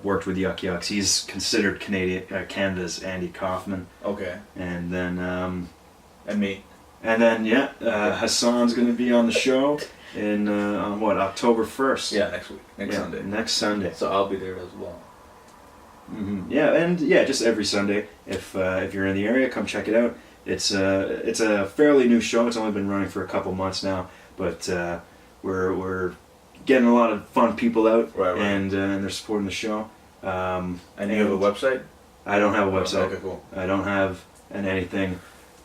worked with Yuck Yucks. He's considered Canada's Andy Kaufman. Okay. And then And me. And then Hassan's going to be on the show on what, October 1st? Yeah, next week, Sunday. Next Sunday. So I'll be there as well. Mm-hmm. Yeah, and just every Sunday. If you're in the area, come check it out. It's a fairly new show. It's only been running for a couple months now, but we're getting a lot of fun people out, right. and they're supporting the show. And you have a website? I don't have a website. Okay, cool. I don't have anything.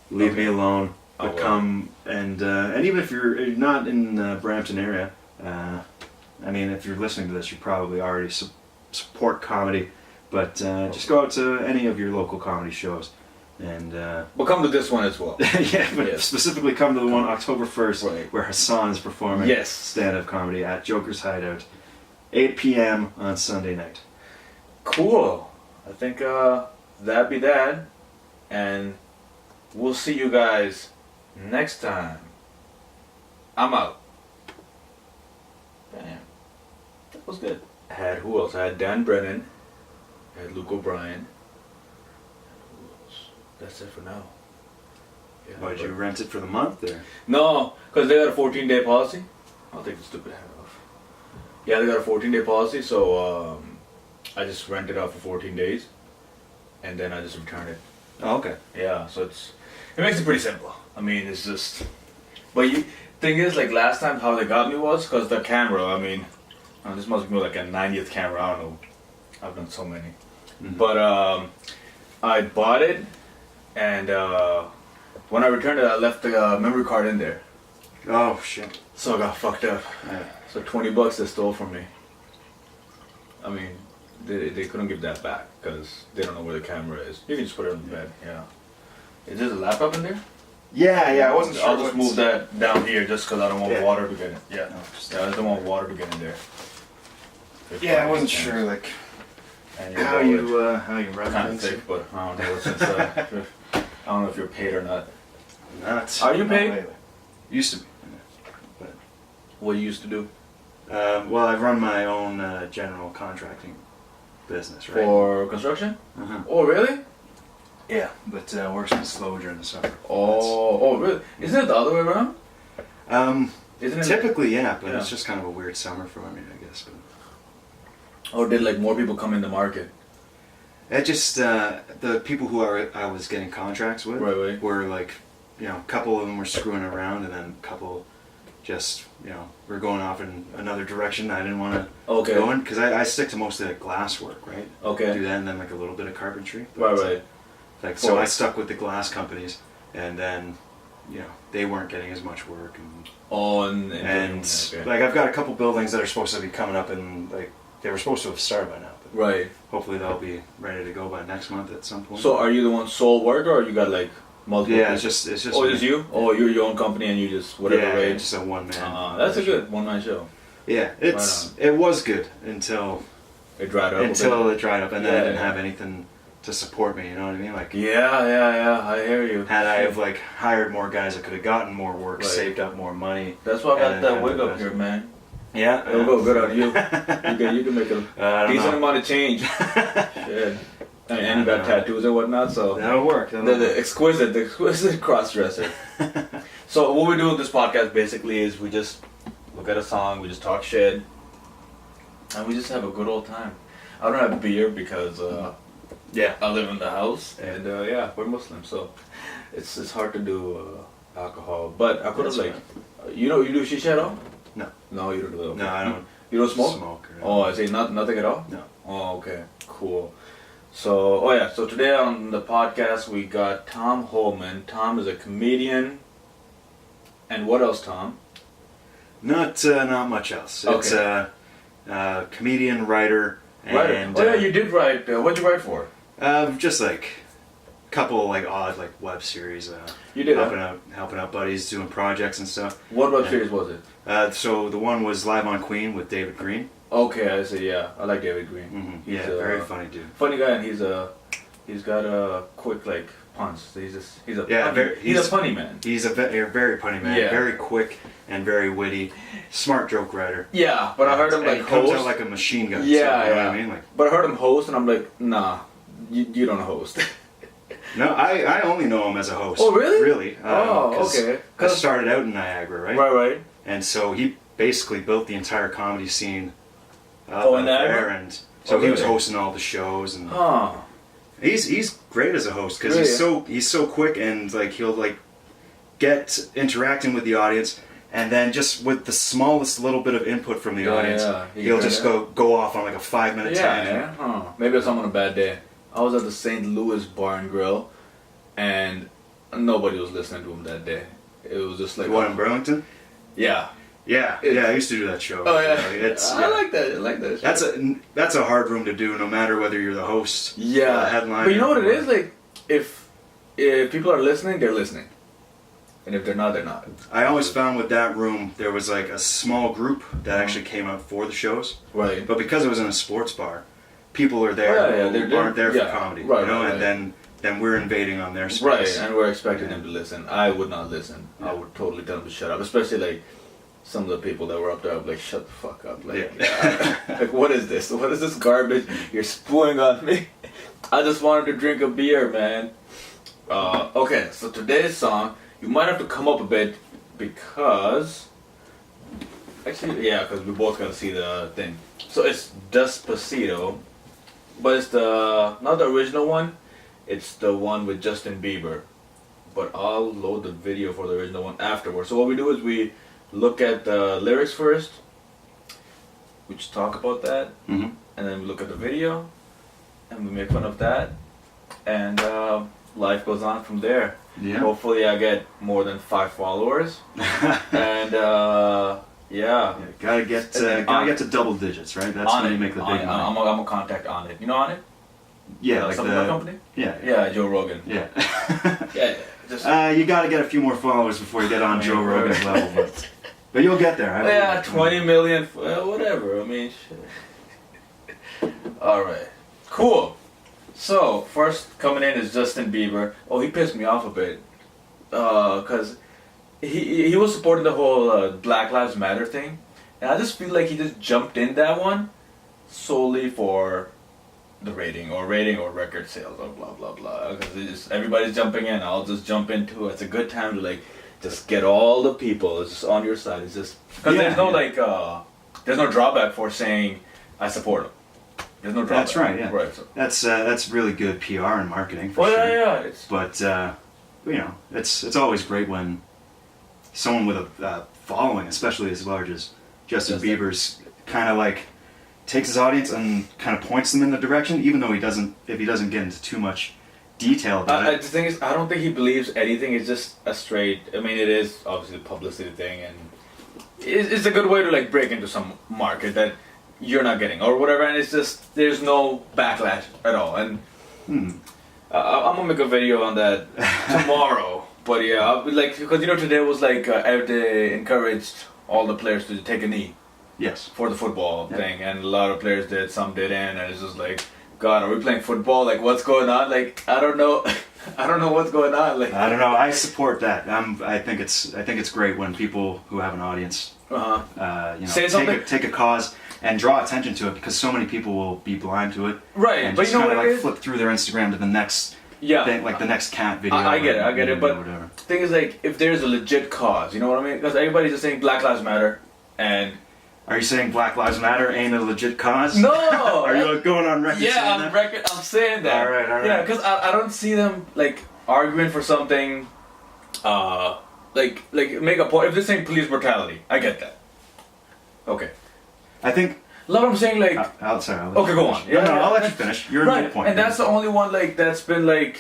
Leave me alone. But come and even if you're not in the Brampton area, I mean, if you're listening to this, you probably already support comedy. But just go out to any of your local comedy shows, and we'll come to this one as well. yeah, but specifically come to the one October 1st, where Hassan is performing stand-up comedy at Joker's Hideout, 8 p.m. on Sunday night. Cool. I think that'd be that, and we'll see you guys next time. I'm out. Damn, that was good. I had who else? I had Dan Brennan. I had Luke O'Brien. Who else? That's it for now. Yeah, Why, did you rent it for the month, or? No, because they got a 14-day policy. I'll take the stupid hat off. Yeah, they got a 14-day policy, so I just rent it out for 14 days, and then I just return it. Oh, okay. Yeah, so it makes it pretty simple. I mean, it's just. But thing is, like last time, how they got me was because the camera. I mean, this must be like a 90th camera. I don't know. I've done so many. Mm-hmm. But I bought it, and when I returned it, I left the memory card in there. Oh shit! So I got fucked up. Yeah. So $20 they stole from me. I mean, they couldn't give that back because they don't know where the camera is. You can just put it on the bed. Yeah. Is there a laptop in there? Yeah, I wasn't sure. I'll just move that down here just because I don't want water to get in. Yeah. No, I just don't want water to get in there. Yeah, I wasn't sure like. How you run kind of thick, but I don't know since I don't know if you're paid or not. Not. Are you paid? Lately. Used to be. But what you used to do? Well, I run my own general contracting business, right? For construction? Uh-huh. Oh, really? Yeah, but works been slow during the summer. Oh, really? Isn't it the other way around? Isn't it? Typically, yeah, but it's just kind of a weird summer for me, I guess. But. Or did like more people come in the market? It just the people who I was getting contracts with were like, a couple of them were screwing around, and then a couple just were going off in another direction I didn't want to go in, because I stick to mostly like glass work, right? Okay. Do that and then like a little bit of carpentry. But like so I stuck with the glass companies, and then they weren't getting as much work, and like I've got a couple buildings that are supposed to be coming up, and like they were supposed to have started by now. But hopefully they'll be ready to go by next month at some point. So are you the one sole worker, or you got like multiple? Yeah, it's just. Oh, it's you? Oh, you're your own company and you just whatever rate. Yeah, just a one man. That's a good one man show. Yeah, it was good until it dried up. And then I didn't have anything to support me. You know what I mean? Like. Yeah. I hear you. Had I have like hired more guys, I could have gotten more work, saved up more money. That's why I got that wig up here, man. Yeah, it'll go good on you. You can make a decent amount of change. Shit. And you got tattoos and whatnot, so that'll work. The exquisite cross-dresser. So what we do with this podcast basically is we just look at a song, we just talk shit, and we just have a good old time. I don't have beer because I live in the house, and we're Muslim, so it's hard to do alcohol. But I could have like, you do shisha at all? No, you don't do that. Okay. No, I don't. You don't smoke? Oh, I say nothing at all? No. Oh, okay, cool. So, so today on the podcast we got Tom Holman. Tom is a comedian. And what else, Tom? Not much else. It's a comedian, writer. And, you did write. What'd you write for? Just like a couple like odd like web series. You did helping out buddies doing projects and stuff. What web series was it? So the one was Live on Queen with David Green. Okay, I see. Yeah, I like David Green. Mm-hmm. Yeah, very funny dude. Funny guy, and he's He's got a quick like punch. He's a punny man. He's a very punny man. Yeah. Very quick and very witty, smart joke writer. Yeah, but I heard him like he comes host. out like a machine gun. Yeah, so, you know yeah. what I mean? Like, but I heard him host, and I'm like, nah, you don't host. No, I only know him as a host. Oh, really? Really. Okay. I started out in Niagara, right? Right. And so he basically built the entire comedy scene in out Niagara? there, and so he was hosting all the shows, and he's great as a host because he's so quick, and like he'll like get interacting with the audience, and then just with the smallest little bit of input from the audience, he'll just go off on like a 5-minute tangent. Yeah. Maybe I was on a bad day. I was at the St. Louis Bar and Grill, and nobody was listening to him that day. It was just like What, in Burlington? Yeah. Yeah, I used to do that show. Oh yeah, I like that. I like that. That's a hard room to do, no matter whether you're the host, headliner. But you know what it is? Like, if people are listening, they're listening, and if they're not, they're not. I always found with that room there was like a small group that actually came out for the shows. Right. But because it was in a sports bar, people are there who aren't there for comedy, right, you know, right. and then we're invading on their space. Right, and we're expecting them to listen. I would not listen. I would totally tell them to shut up, especially like some of the people that were up there. I'd be like, shut the fuck up. Like, like, what is this? What is this garbage you're spewing on me? I just wanted to drink a beer, man. Okay, so today's song, you might have to come up a bit because... Actually, yeah, because we both got to see the thing. So it's Despacito, but it's not the original one. It's the one with Justin Bieber. But I'll load the video for the original one afterwards. So what we do is we look at the lyrics first. We just talk about that. Mm-hmm. And then we look at the video. And we make fun of that. And life goes on from there. Yeah. Hopefully I get more than 5 followers. And gotta get to double digits, right? That's when you make the big money. I'm a contact on it. You know on it? Yeah, like the company. Yeah, Joe Rogan. Yeah. Yeah. You gotta get a few more followers before you get on Joe Rogan's level, but you'll get there. 20 million, whatever. I mean, shit. All right, cool. So first coming in is Justin Bieber. Oh, he pissed me off a bit, cause he was supporting the whole Black Lives Matter thing, and I just feel like he just jumped in that one solely for the rating or record sales or blah blah blah. Because everybody's jumping in, I'll just jump into it. It's a good time to like just get all the people. It's just on your side. It's just because there's no drawback for saying I support them. There's no drawback. That's right. Yeah. Right. So. That's really good PR and marketing for sure. Yeah. But you know, it's always great when someone with a following, especially as large as Justin Bieber's, kind of like takes his audience and kind of points them in the direction, even though if he doesn't get into too much detail about it. The thing is, I don't think he believes anything. It's just a straight. I mean, it is obviously a publicity thing, and it's a good way to like break into some market that you're not getting or whatever. And it's just there's no backlash at all. And I'm gonna make a video on that tomorrow. But yeah, I'll be like, because today was like they encouraged all the players to take a knee. Yes. For the football thing, and a lot of players did, some didn't, and it's just like, God, are we playing football? Like, what's going on? Like, I don't know, I don't know what's going on. Like, I don't know. I support that. I think it's great when people who have an audience, say something, take a cause and draw attention to it, because so many people will be blind to it. Right, and but just kind of like flip through their Instagram to the next thing, like the next cat video. I get it. But the thing is, like, if there's a legit cause, you know what I mean? Because everybody's just saying Black Lives Matter, and are you saying Black Lives Matter ain't a legit cause? No! Are you going on record saying that? Yeah, I'm saying that. All right. Yeah, because I don't see them, like, arguing for something, like make a point. If they're saying police brutality, I get that. Okay. I think... Love what I'm saying, like... Sorry, I'll let you go on. Yeah, I'll let you finish. You're right, in point. And that's the only one, like, that's been, like,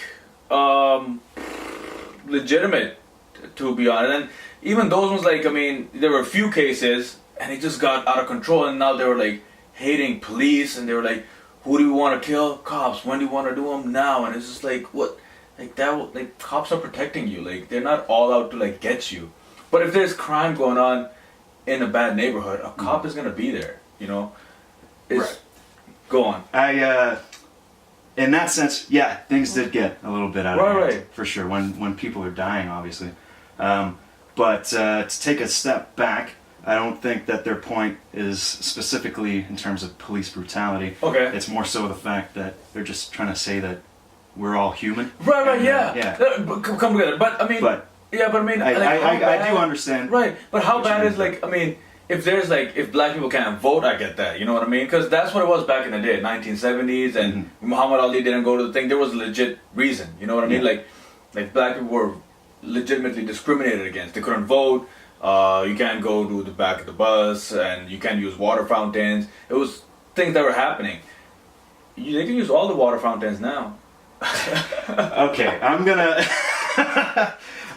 legitimate, to be honest. And even those ones, like, I mean, there were a few cases... And it just got out of control, and now they were like hating police, and they were like, "Who do you want to kill? Cops. When do you want to do them? Now." And it's just like, what? Like that? Like cops are protecting you. Like they're not all out to like get you. But if there's crime going on in a bad neighborhood, a cop is gonna be there. You know. Right. Go on. in that sense, yeah, things did get a little bit out of hand, right. for sure, when people are dying, obviously. But to take a step back, I don't think that their point is specifically in terms of police brutality. Okay. It's more so the fact that they're just trying to say that we're all human. Right, yeah. Come together. But I mean, I do understand. Right, but how bad is like, I mean, if black people can't vote, I get that, you know what I mean? Because that's what it was back in the day, 1970s, and Muhammad Ali didn't go to the thing. There was a legit reason, you know what I mean? Like black people were legitimately discriminated against. They couldn't vote. You can't go to the back of the bus, and you can't use water fountains. It was things that were happening. They can use all the water fountains now. Okay, I'm gonna.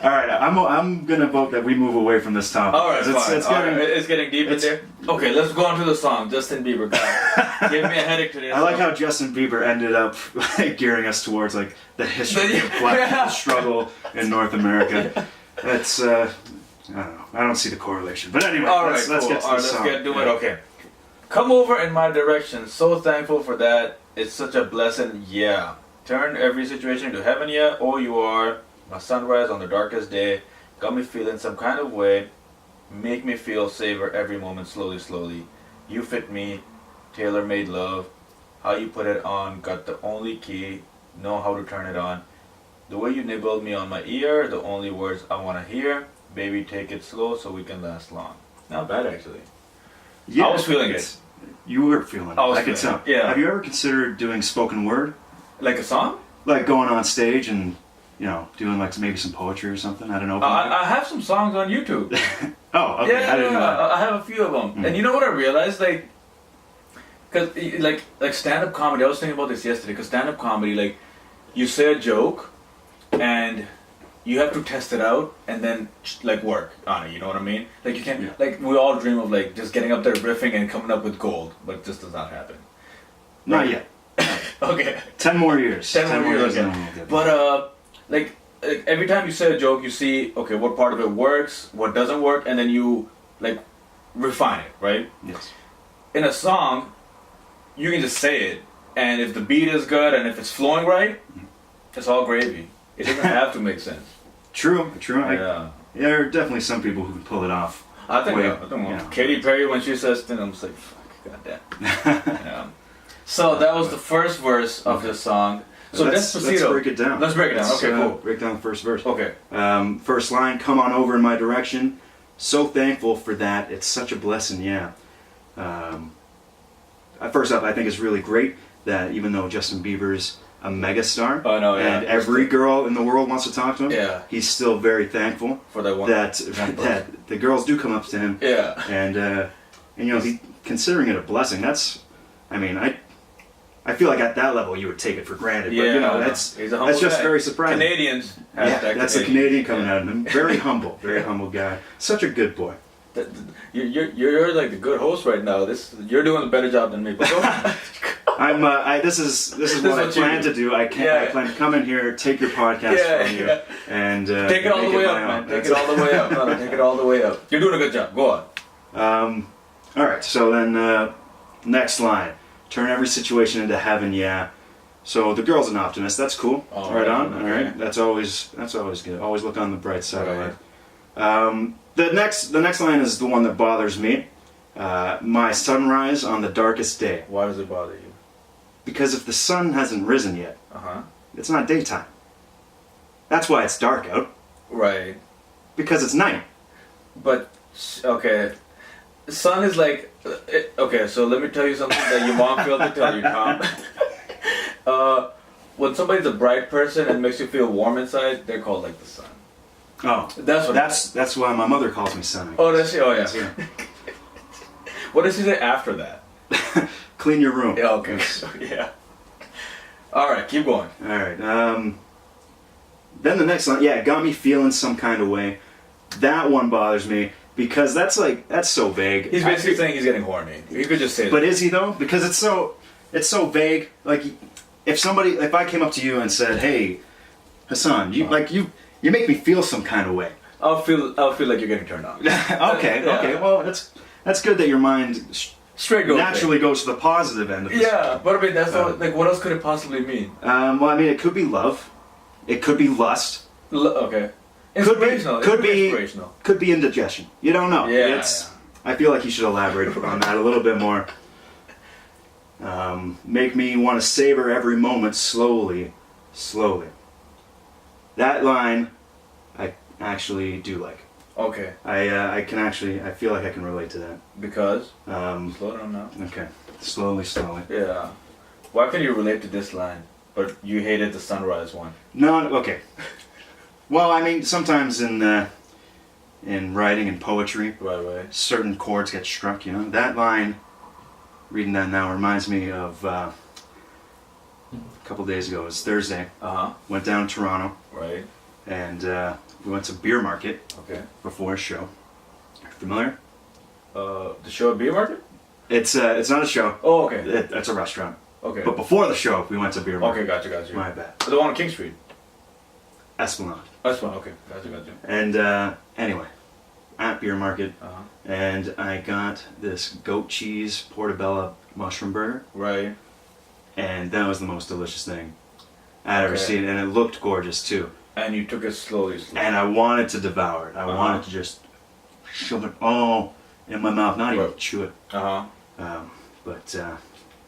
All right, I'm gonna vote that we move away from this topic. All right, it's getting deep in there. Okay, let's go on to the song. Justin Bieber, God, give me a headache today. I like how Justin Bieber ended up gearing us towards like the history of black struggle in North America. That's I don't know. I don't see the correlation. But anyway, let's get to the song. Let's get to it. Okay. Come over in my direction. So thankful for that. It's such a blessing. Yeah. Turn every situation into heaven. Yeah. Oh, you are. My sunrise on the darkest day, got me feeling some kind of way, make me feel savor every moment slowly, slowly. You fit me, tailor-made love, how you put it on, got the only key, know how to turn it on. The way you nibbled me on my ear, the only words I want to hear, baby take it slow so we can last long. Not bad actually. Yeah, I was feeling it. You were feeling it. I could tell. Yeah. Have you ever considered doing spoken word? Like a song? Like going on stage and doing like maybe some poetry or something. I don't know. I have some songs on YouTube. Oh, okay. Yeah, I didn't know that. I have a few of them. And you know what I realized? Because like stand-up comedy, I was thinking about this yesterday. Because stand-up comedy, like you say a joke, and you have to test it out, and then like work on it. You know what I mean? Like you can't. Like we all dream of like just getting up there riffing and coming up with gold, but it just does not happen. Not yet. Okay. 10 more years. 10 more years. Okay. But like every time you say a joke, you see, okay, what part of it works, what doesn't work, and then you like refine it, right? Yes. In a song, you can just say it, and if the beat is good and if it's flowing right, it's all gravy. It doesn't have to make sense. True. Yeah. There are definitely some people who can pull it off. I think Katy Perry, when she says things, I'm just like, fuck, goddamn. Yeah. So that was the first verse of the song. So Despacito. Let's break it down. Let's break it down. Okay, cool. Break down the first verse. Okay. First line, come on over in my direction. So thankful for that. It's such a blessing, yeah. First up, I think it's really great that even though Justin Bieber's a megastar, and every girl in the world wants to talk to him, he's still very thankful for that one. That the girls do come up to him. Yeah. And considering it a blessing, I feel like at that level you would take it for granted, but that's just very surprising. Canadians, that's a Canadian coming out of him. Very humble, very humble guy. Such a good boy. You're like the good host right now. You're doing a better job than me. But This is what I plan to do. I plan to come in here, take your podcast from you, and take it all the way up, man. Take it all the way up. No, take it all the way up. You're doing a good job. Go on. All right. So then, next line. Turn every situation into heaven, yeah. So the girl's an optimist. That's cool. Right on. Okay. All right. That's always good. Always look on the bright side of life. The next line is the one that bothers me. My sunrise on the darkest day. Why does it bother you? Because if the sun hasn't risen yet, it's not daytime. That's why it's dark out. Right. Because it's night. But okay, sun is like. Okay, so let me tell you something that your mom failed to tell you, Tom. When somebody's a bright person and makes you feel warm inside, they're called like the sun. Oh, that's why my mother calls me Sonny. Oh, does she? Oh, yeah. What does she say after that? Clean your room. Yeah. Okay. Yeah. All right, keep going. All right. Then the next line, it got me feeling some kind of way. That one bothers me. Because that's so vague. He's basically saying he's getting horny. You could just say that. But is he though? Because it's so vague. Like if I came up to you and said, "Hey, Hassan, you make me feel some kind of way." I'll feel like you're getting turned on. Okay. Well, that's good that your mind Straight go. Naturally goes to the positive end of this. Yeah, but I mean, that's not, like, what else could it possibly mean? Well, I mean, it could be love. It could be lust. Okay. Inspirational. Could be inspirational. Could be indigestion. You don't know. Yeah. I feel like you should elaborate on that a little bit more. Make me want to savor every moment slowly. That line, I actually do like. Okay. I feel like I can relate to that. Because? Slow down now. Okay. Slowly. Yeah. Why can you relate to this line, but you hated the sunrise one? No, okay. Well, I mean, sometimes in writing and poetry, Right. certain chords get struck, you know. That line, reading that now, reminds me of a couple days ago. It was Thursday. Went down to Toronto. Right. And we went to Beer Market. Okay. Before a show. Familiar? The show at Beer Market? It's not a show. Oh, okay. It's a restaurant. Okay. But before the show, we went to Beer Market. Okay, gotcha. My bad. The one on King Street? Esplanade. Esplanade, okay. Gotcha. And anyway, at Beer Market, and I got this goat cheese portobello mushroom burger. Right. And that was the most delicious thing I'd ever seen, and it looked gorgeous too. And you took it slowly. And I wanted to devour it. I wanted to just shove it all in my mouth, not even chew it. But I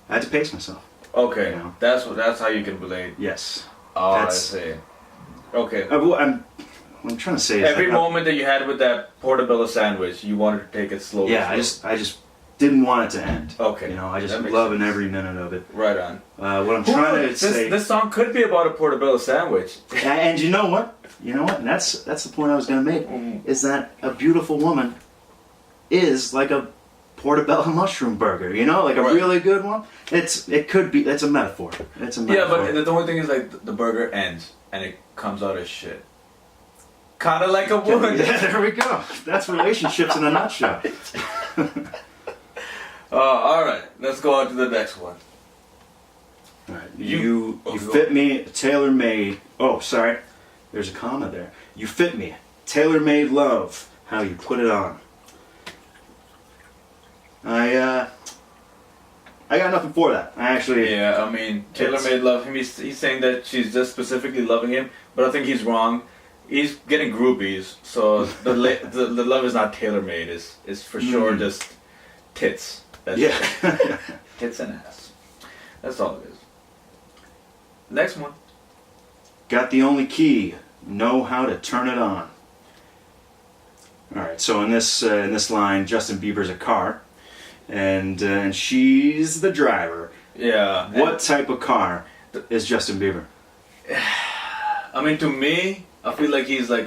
had to pace myself. Okay, you know? that's how you can relate. Yes. Oh, I see. Okay. I'm trying to say is every moment that you had with that portobello sandwich, you wanted to take it slowly. Yeah, I just didn't want it to end. Okay. You know, I just loving every minute of it. Right on. What I'm trying to say. This song could be about a portobello sandwich. And you know what? And that's the point I was going to make. Is that a beautiful woman is like a portobello mushroom burger, you know, like a really good one. It's a metaphor. It's a metaphor. Yeah, but the only thing is, like, the burger ends and it comes out as shit. Kind of like a woman. Yeah, there we go. That's relationships in a nutshell. All right, let's go on to the next one. All right, you fit me, tailor-made. Oh, sorry, there's a comma there. You fit me, tailor-made love. How you put it on. I got nothing for that. I actually. Yeah, I mean, tailor-made love. He's saying that she's just specifically loving him, but I think he's wrong. He's getting groupies, so the love is not tailor-made. It's for sure just tits. That's tits and ass. That's all it is. Next one. Got the only key. Know how to turn it on. All right. So in this line, Justin Bieber's a car, and she's the driver. Yeah. What type of car is Justin Bieber? I mean, to me, I feel like he's like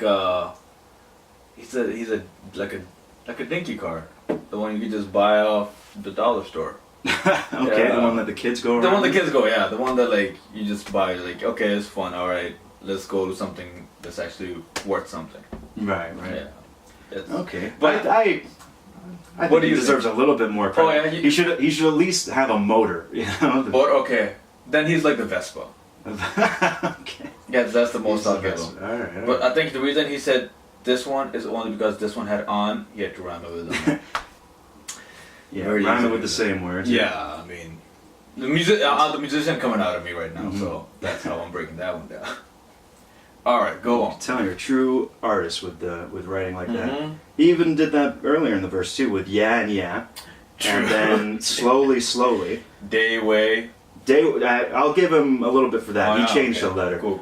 he's a dinky car, the one you could just buy off the dollar store. Okay, the one that the kids go around. The one the kids go, yeah, the one that like you just buy, like, okay, it's fun, all right, let's go to something that's actually worth something. Right. Yeah. Okay, but I think he deserves a little bit more credit. Oh yeah, he should at least have a motor, you know. But okay, then he's like the Vespa. Okay. Yeah, that's the most I'll give him. All right. But I think the reason he said this one is only because this one had on. He had to rhyme it with them. Yeah, rhyme it with the same words. Yeah, I mean, the musician coming out of me right now, so that's how I'm breaking that one down. All right, go on. Tell you're a true artist with writing like that. He even did that earlier in the verse too, with yeah and yeah, and then slowly. Day way. I'll give him a little bit for that. He changed the letter. Cool.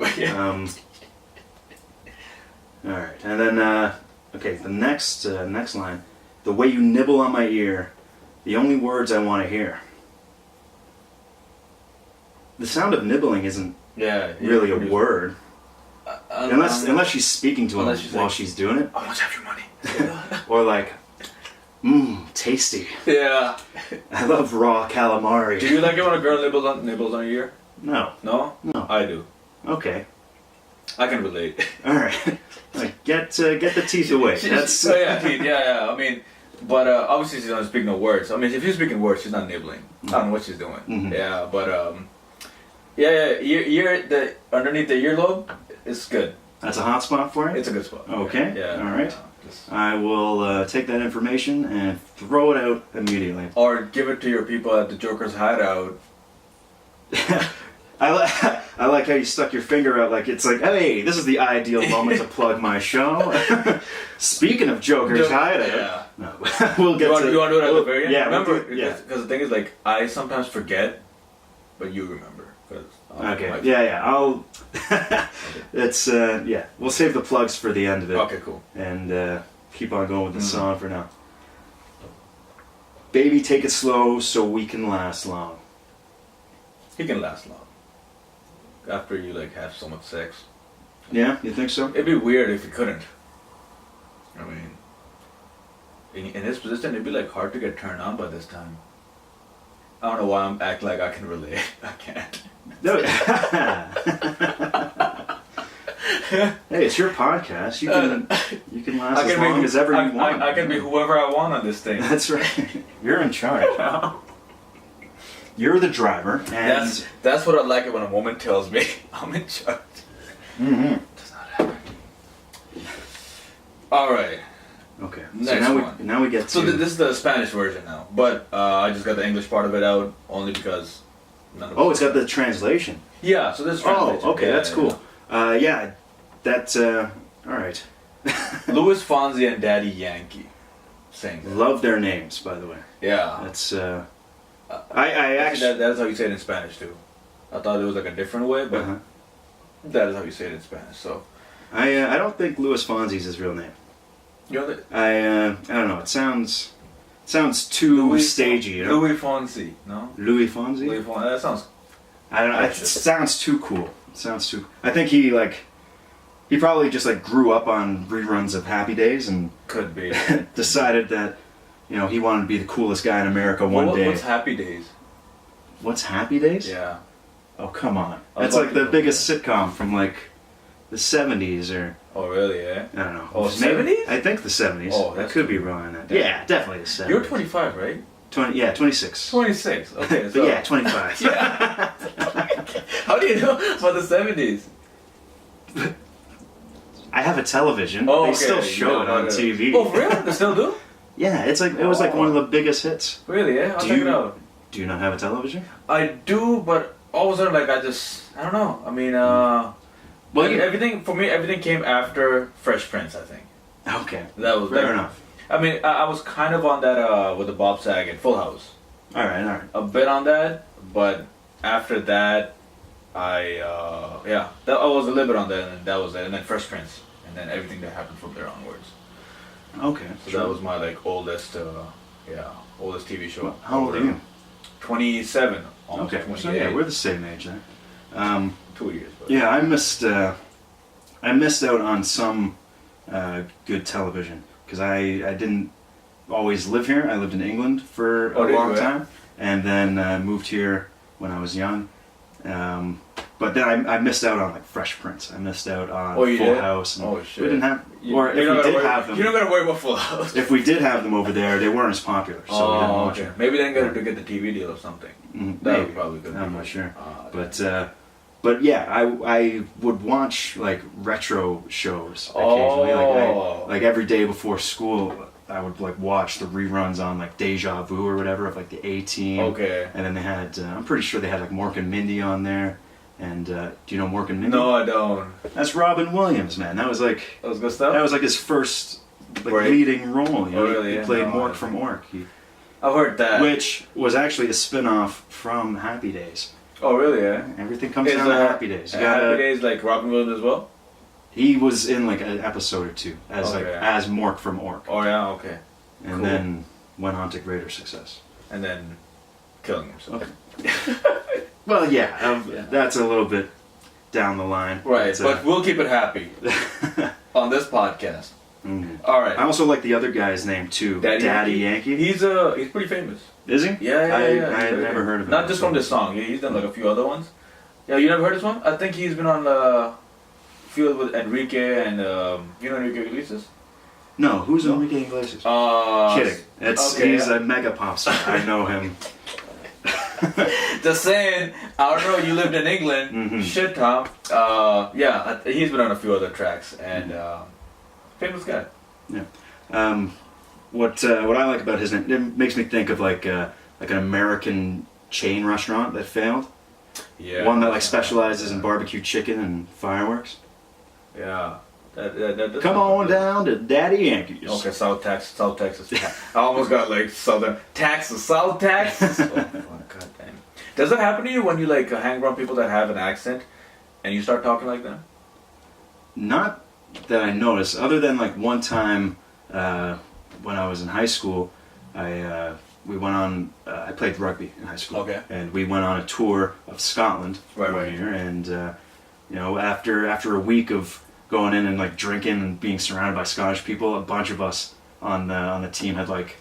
All right, and then the next line, the way you nibble on my ear, the only words I want to hear. The sound of nibbling isn't really a word, unless she's speaking to him while she's doing it. How much have your money? Or like, tasty. Yeah. I love raw calamari. Do you like it when a girl nibbles on your ear? No. No? No. I do. Okay. I can relate. All right. Like, get the teeth away. That's. Oh yeah, teeth. Yeah. I mean, but obviously she's not speaking no words. I mean, if you're speaking words, she's not nibbling. I don't know what she's doing. Mm-hmm. Yeah, but ear the underneath the earlobe is good. That's a hot spot for you? It's a good spot. Okay. Yeah. All right. Yeah, I will take that information and throw it out immediately. Or give it to your people at the Joker's hideout. I like how you stuck your finger out like it's like, hey, this is the ideal moment to plug my show. Speaking of Joker's hideout. Yeah. No, we'll get to... You want to do it at the very end? Yeah. Remember, Yeah. because the thing is, like, I sometimes forget, but you remember. Okay. Yeah. I'll. It's yeah. We'll save the plugs for the end of it. Okay. Cool. And keep on going with the song for now. Baby, take it slow so we can last long. He can last long. After you like have so much sex. Yeah, you think so? It'd be weird if he couldn't. I mean, in his position, it'd be like hard to get turned on by this time. I don't know why I'm acting like I can relate. I can't. No. Hey, it's your podcast. You can last as long as ever you want. I can be whoever I want on this thing. That's right. You're in charge. You're the driver. And that's what I like it when a woman tells me I'm in charge. Mm-hmm. Does not happen. All right. Okay. Next so one. now we get to... So this is the Spanish version now, but I just got the English part of it out only because. It's got the translation. Yeah. So this. Is translation. Oh, okay, that's cool. Yeah, that's all right. Louis Fonsi and Daddy Yankee sing. Love their names, by the way. Yeah. That's I actually that's how you say it in Spanish too. I thought it was like a different way, but that is how you say it in Spanish. So I don't think Louis Fonsi's his real name. You know I don't know. It sounds too stagey. You know? Louis Fonsi, no? Louis Fonsi. Louis Fonsi. That sounds. I don't know. It sounds too cool. I think he probably just like grew up on reruns of Happy Days and Could be. decided that he wanted to be the coolest guy in America one day. What's Happy Days? What's Happy Days? Yeah. Oh come on! That's like the biggest sitcom from like the 70s or. Oh really? Yeah. I don't know. Oh, 70s? I think the 70s. Oh, I could be wrong on that. Yeah, definitely the 70s. You're 25, right? 26. 26. Okay. But yeah, 25. Yeah. How do you know about the 70s? I have a television. Oh, they still show it on TV. Oh, really? They still do? Yeah, it was like one of the biggest hits. Really? Yeah. I'll check it out. Do you not have a television? I do, but all of a sudden, like I don't know. I mean, well, everything came after Fresh Prince, I think. Okay. That was fair enough. I mean, I was kind of on that with the Bob Saget Full House. All right. A bit on that, but after that, I was a little bit on that, and that was it. And then Fresh Prince, and then everything that happened from there onwards. Okay. So that was my oldest TV show. Well, how old are you? 27. Almost okay. 28. So yeah, we're the same age then. 2 years. But. Yeah, I missed out on some good television because I didn't always live here. I lived in England for a long time, and then moved here when I was young. But then I missed out on Fresh Prince. I missed out on Full House. And oh shit! We didn't have, or if we did have them, you don't gotta worry about Full House. If we did have them over there, they weren't as popular, so we didn't watch them. Maybe they didn't get the TV deal or something. Mm-hmm. That would be probably good. I'm not sure, but yeah, I would watch retro shows occasionally. Like every day before school, I would watch the reruns on Deja Vu or whatever of the A-Team. Okay. And then they had, I'm pretty sure they had Mork and Mindy on there. And do you know Mork and Mindy? No, I don't. That's Robin Williams, man. That was that was good stuff. That was his first leading role. Really? He played Mork from Ork. I've heard that. Which was actually a spin-off from Happy Days. Oh, really? Yeah. Everything comes down to Happy Days. Happy Days Robin Williams as well? He was in an episode or two as as Mork from Ork. Oh yeah, okay. And then went on to greater success. And then killing himself. Okay. Well, that's a little bit down the line. Right, but we'll keep it happy on this podcast. Mm-hmm. All right. I also like the other guy's name too, Daddy Yankee. He's pretty famous. Is he? Yeah. I've never heard of him. Not just from this song. He's done a few other ones. Yeah, you never heard this one? I think he's been on field with Enrique and you know Enrique Iglesias? No, who's Enrique Iglesias? Kidding. He's a mega pop star. I know him. Just saying. I don't know. You lived in England. Mm-hmm. Shit, Tom. Yeah, he's been on a few other tracks and famous guy. Yeah. What I like about his name, it makes me think of like an American chain restaurant that failed. Yeah. One that like specializes in barbecue chicken and fireworks. Yeah. Come on down to Daddy Yankees. Okay, South Texas. I almost got like Southern Texas, South Texas. Oh, God damn. Does that happen to you when you like hang around people that have an accent and you start talking like them? Not that I noticed, other than like one time when I was in high school, we went on. I played rugby in high school. Okay. And we went on a tour of Scotland one year, and you know, after a week of going in and like drinking and being surrounded by Scottish people, a bunch of us on the team had like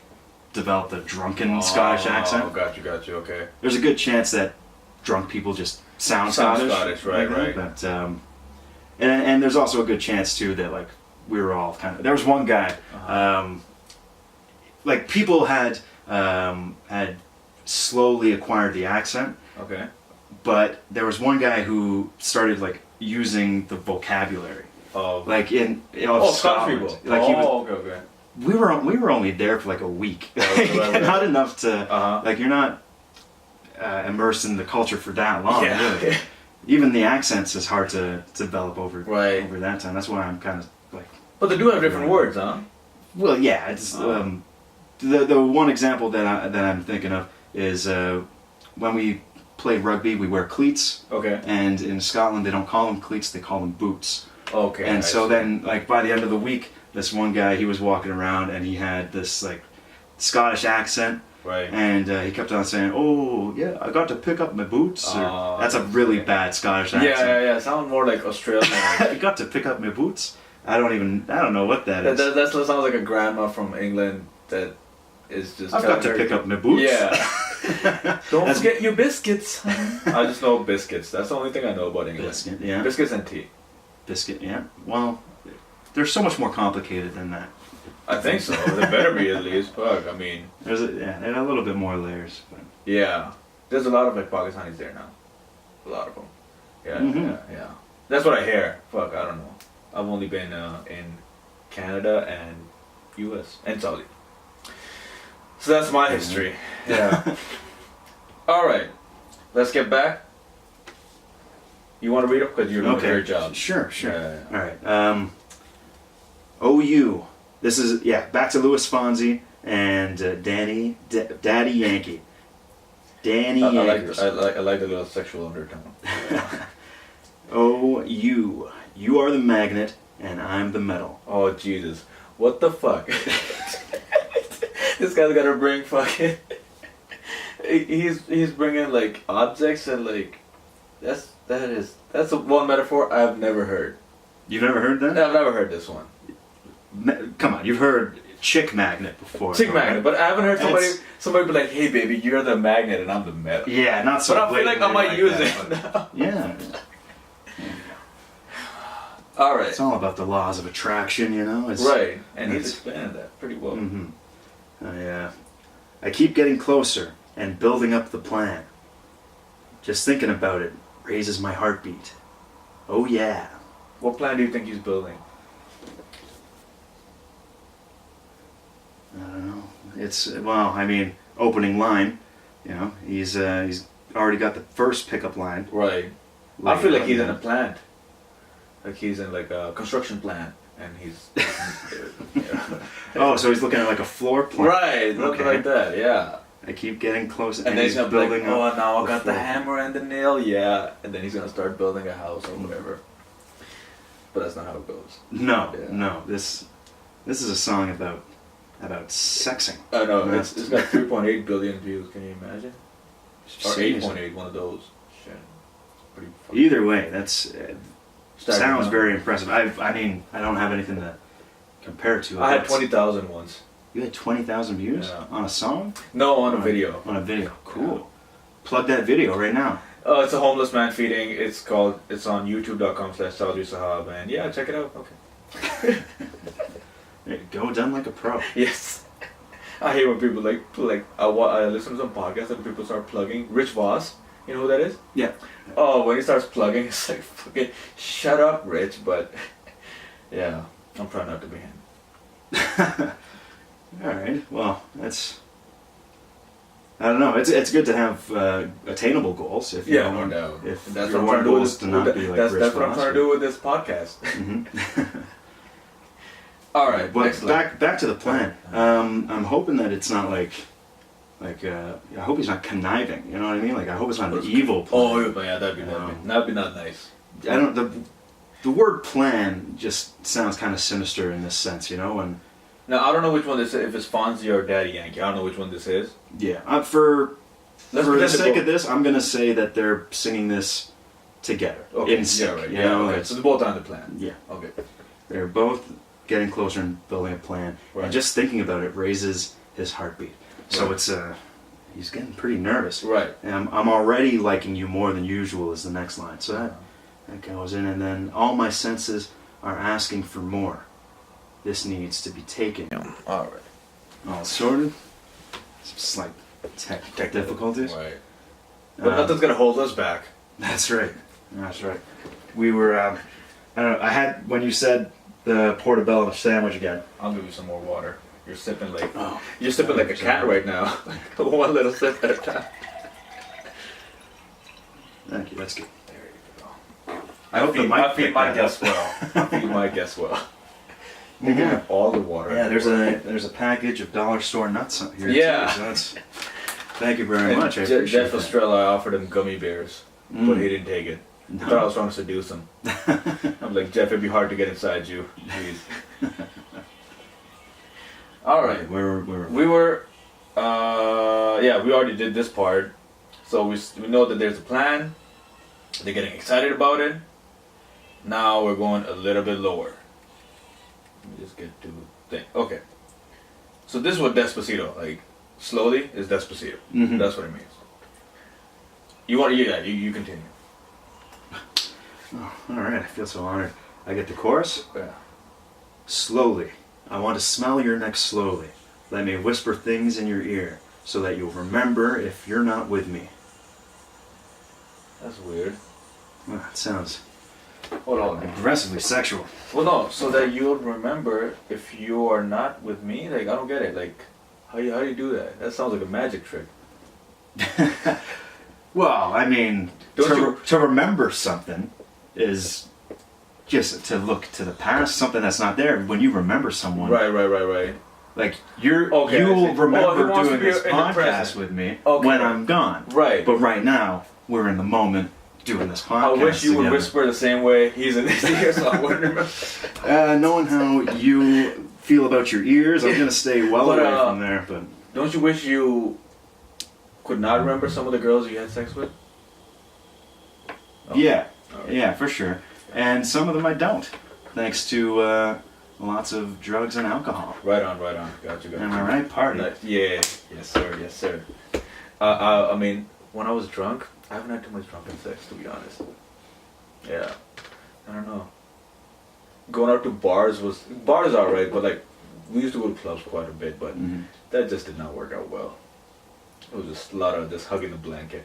developed a drunken Scottish accent. Oh, got you. Okay. There's a good chance that drunk people just sound Scottish, right. But and there's also a good chance too that like we were all kind of. There was one guy, like people had slowly acquired the accent. Okay. But there was one guy who started like using the vocabulary. Like in Scottish people. Like okay. We were only there for like a week. Not enough to like you're not immersed in the culture for that long. Yeah. Really. Even the accents is hard to develop over that time. That's why I'm kind of like. But they do have different words, huh? Well, yeah. It's the one example that I'm thinking of is when we play rugby, we wear cleats. Okay. And in Scotland, they don't call them cleats; they call them boots. Okay. And so then, like by the end of the week, this one guy, he was walking around and he had this like Scottish accent. Right. And he kept on saying, "Oh yeah, I got to pick up my boots." That's a really bad Scottish accent. Yeah. Sound more like Australian. I got to pick up my boots. I don't know what that is. That sounds like a grandma from England that is just. I've got to pick up my boots. Yeah. Don't forget your biscuits. I just know biscuits. That's the only thing I know about England. Biscuit, yeah. Biscuits and tea. Biscuit, yeah. Well, they're so much more complicated than that. I think so. They better be at least. Fuck, I mean. They're a little bit more layers. But. Yeah. There's a lot of like Pakistanis there now. A lot of them. Yeah, mm-hmm. yeah. That's what I hear. Fuck, I don't know. I've only been in Canada and US and Saudi. So that's my history. Yeah. Alright. Let's get back. You want to read them? Because you're doing a great job. Sure. Yeah. Alright. OU. This is, back to Louis Fonsi and Daddy Yankee. Danny Yankee. I like the little sexual undertone. OU. You are the magnet and I'm the metal. Oh, Jesus. What the fuck? This guy's gotta bring fucking... He's bringing like objects and like... That's one metaphor I've never heard. You've never heard that? I've never heard this one. Come on, you've heard chick magnet before. Chick magnet, but I haven't heard somebody be like, "Hey baby, you're the magnet and I'm the metal." Yeah, not so. But I feel like I might use it. Yeah. All right. It's all about the laws of attraction, you know. Right, and he's explained that pretty well. Mm-hmm. I keep getting closer and building up the plan. Just thinking about it raises my heartbeat. Oh yeah. What plan do you think he's building? I don't know. It's opening line. You know, he's already got the first pickup line. Right. I feel like he's in a plant. Like he's in like a construction plant, and he's. Oh, so he's looking at like a floor plan. Right, something like that. Yeah. I keep getting closer, and then he's gonna be like, "Oh, now I got the hammer and the nail." Yeah, and then he's gonna start building a house or whatever. But that's not how it goes. No. This is a song about sexing. I know. It's got 3.8 billion views. Can you imagine? Or 8.8, one of those. Shit. Pretty fucking Either way, that's sounds very impressive. I don't have anything to compare it to. I had 20,000 once. You had 20,000 views on a song? No, on a video. On a video. Cool. Yeah. Plug that video right now. Oh, it's a homeless man feeding. It's on youtube.com/SaudriSahab, and yeah, check it out. Okay. There you go, done like a pro. Yes. I hate when people I listen to some podcasts and people start plugging. Rich Voss, you know who that is? Yeah. Oh, when he starts plugging, it's like, fucking, shut up, Rich. But yeah, I'm trying not to be him. All right. Well, that's. I don't know. It's good to have attainable goals. If Yeah, no doubt. If That's your what I'm trying one to do goal with is to not be like that's Rich what I'm Voss, trying to do with this podcast. Mm-hmm. All right. But back to the plan. I'm hoping that it's not like I hope he's not conniving. You know what I mean? Like I hope it's not an evil plan. Oh yeah, that'd be not nice. I don't. The word plan just sounds kind of sinister in this sense, you know. And now I don't know which one this is. If it's Fonsi or Daddy Yankee, I don't know which one this is. yeah, for the sake of this, I'm gonna say that they're singing this together in sync. Yeah, right. You Yeah, know, okay. So they're both on the plan. Yeah. Okay. They're both getting closer and building a plan, Right. and just thinking about it raises his heartbeat. So Right. it's he's getting pretty nervous. Right. And I'm already liking you more than usual is the next line. So that goes in, and then all my senses are asking for more. This needs to be taken. All right. All sorted. Some slight tech difficulties. Right. But nothing's gonna hold us back. That's right. That's right. We were. I don't know. I had when you said the portobello sandwich again. I'll give you some more water. You're sipping like Oh, you're sipping like a cat right now. One little sip at a time. Thank you. That's good. There you go. I hope the mic I feed picked my that guests up. well. I feed my guests well. You can have all the water. Yeah, there's a package of dollar store nuts here Yeah. too. So that's. Thank you very much. I appreciate Jeff that. Estrella, I offered him gummy bears, but he didn't take it. He thought I was trying to seduce him. I'm like, Jeff, it'd be hard to get inside you. Jeez. All right. We were, yeah, we already did this part. So we know that there's a plan. They're getting excited about it. Now we're going a little bit lower. Let me just get to the thing. Okay. So this is what Despacito, like, slowly is Despacito. Mhm. That's what it means. You continue. Oh, all right. I feel so honored. I get the chorus. Yeah. Slowly, I want to smell your neck slowly. Let me whisper things in your ear so that you'll remember if you're not with me. That's weird. Well, it sounds Hold on. aggressively sexual. Well, no, so that you'll remember if you are not with me? Like, I don't get it. Like, how do you do that? That sounds like a magic trick. Well, I mean, to remember something is just to look to the past, something that's not there. When you remember someone, Right. like Okay, I you'll see. remember he wants to doing be this in the podcast present. with me Okay. when I'm gone. Right. But right now, we're in the moment doing this podcast. I wish you would together. whisper the same way he's in his ear, so I wouldn't remember. Knowing how you feel about your ears, I'm gonna stay well But, away from there. But Don't you wish you could not remember some of the girls you had sex with? Oh. yeah, Alright. yeah, for sure. And some of them I don't, thanks to lots of drugs and alcohol. Right on. Got you. Am I right? Party. Yeah. Yes, sir. I mean, when I was drunk, I haven't had too much drunken sex, to be honest. Yeah. I don't know. Going out to bars are alright, but like, we used to go to clubs quite a bit, but Mhm. that just did not work out well. It was just a lot of just hugging the blanket.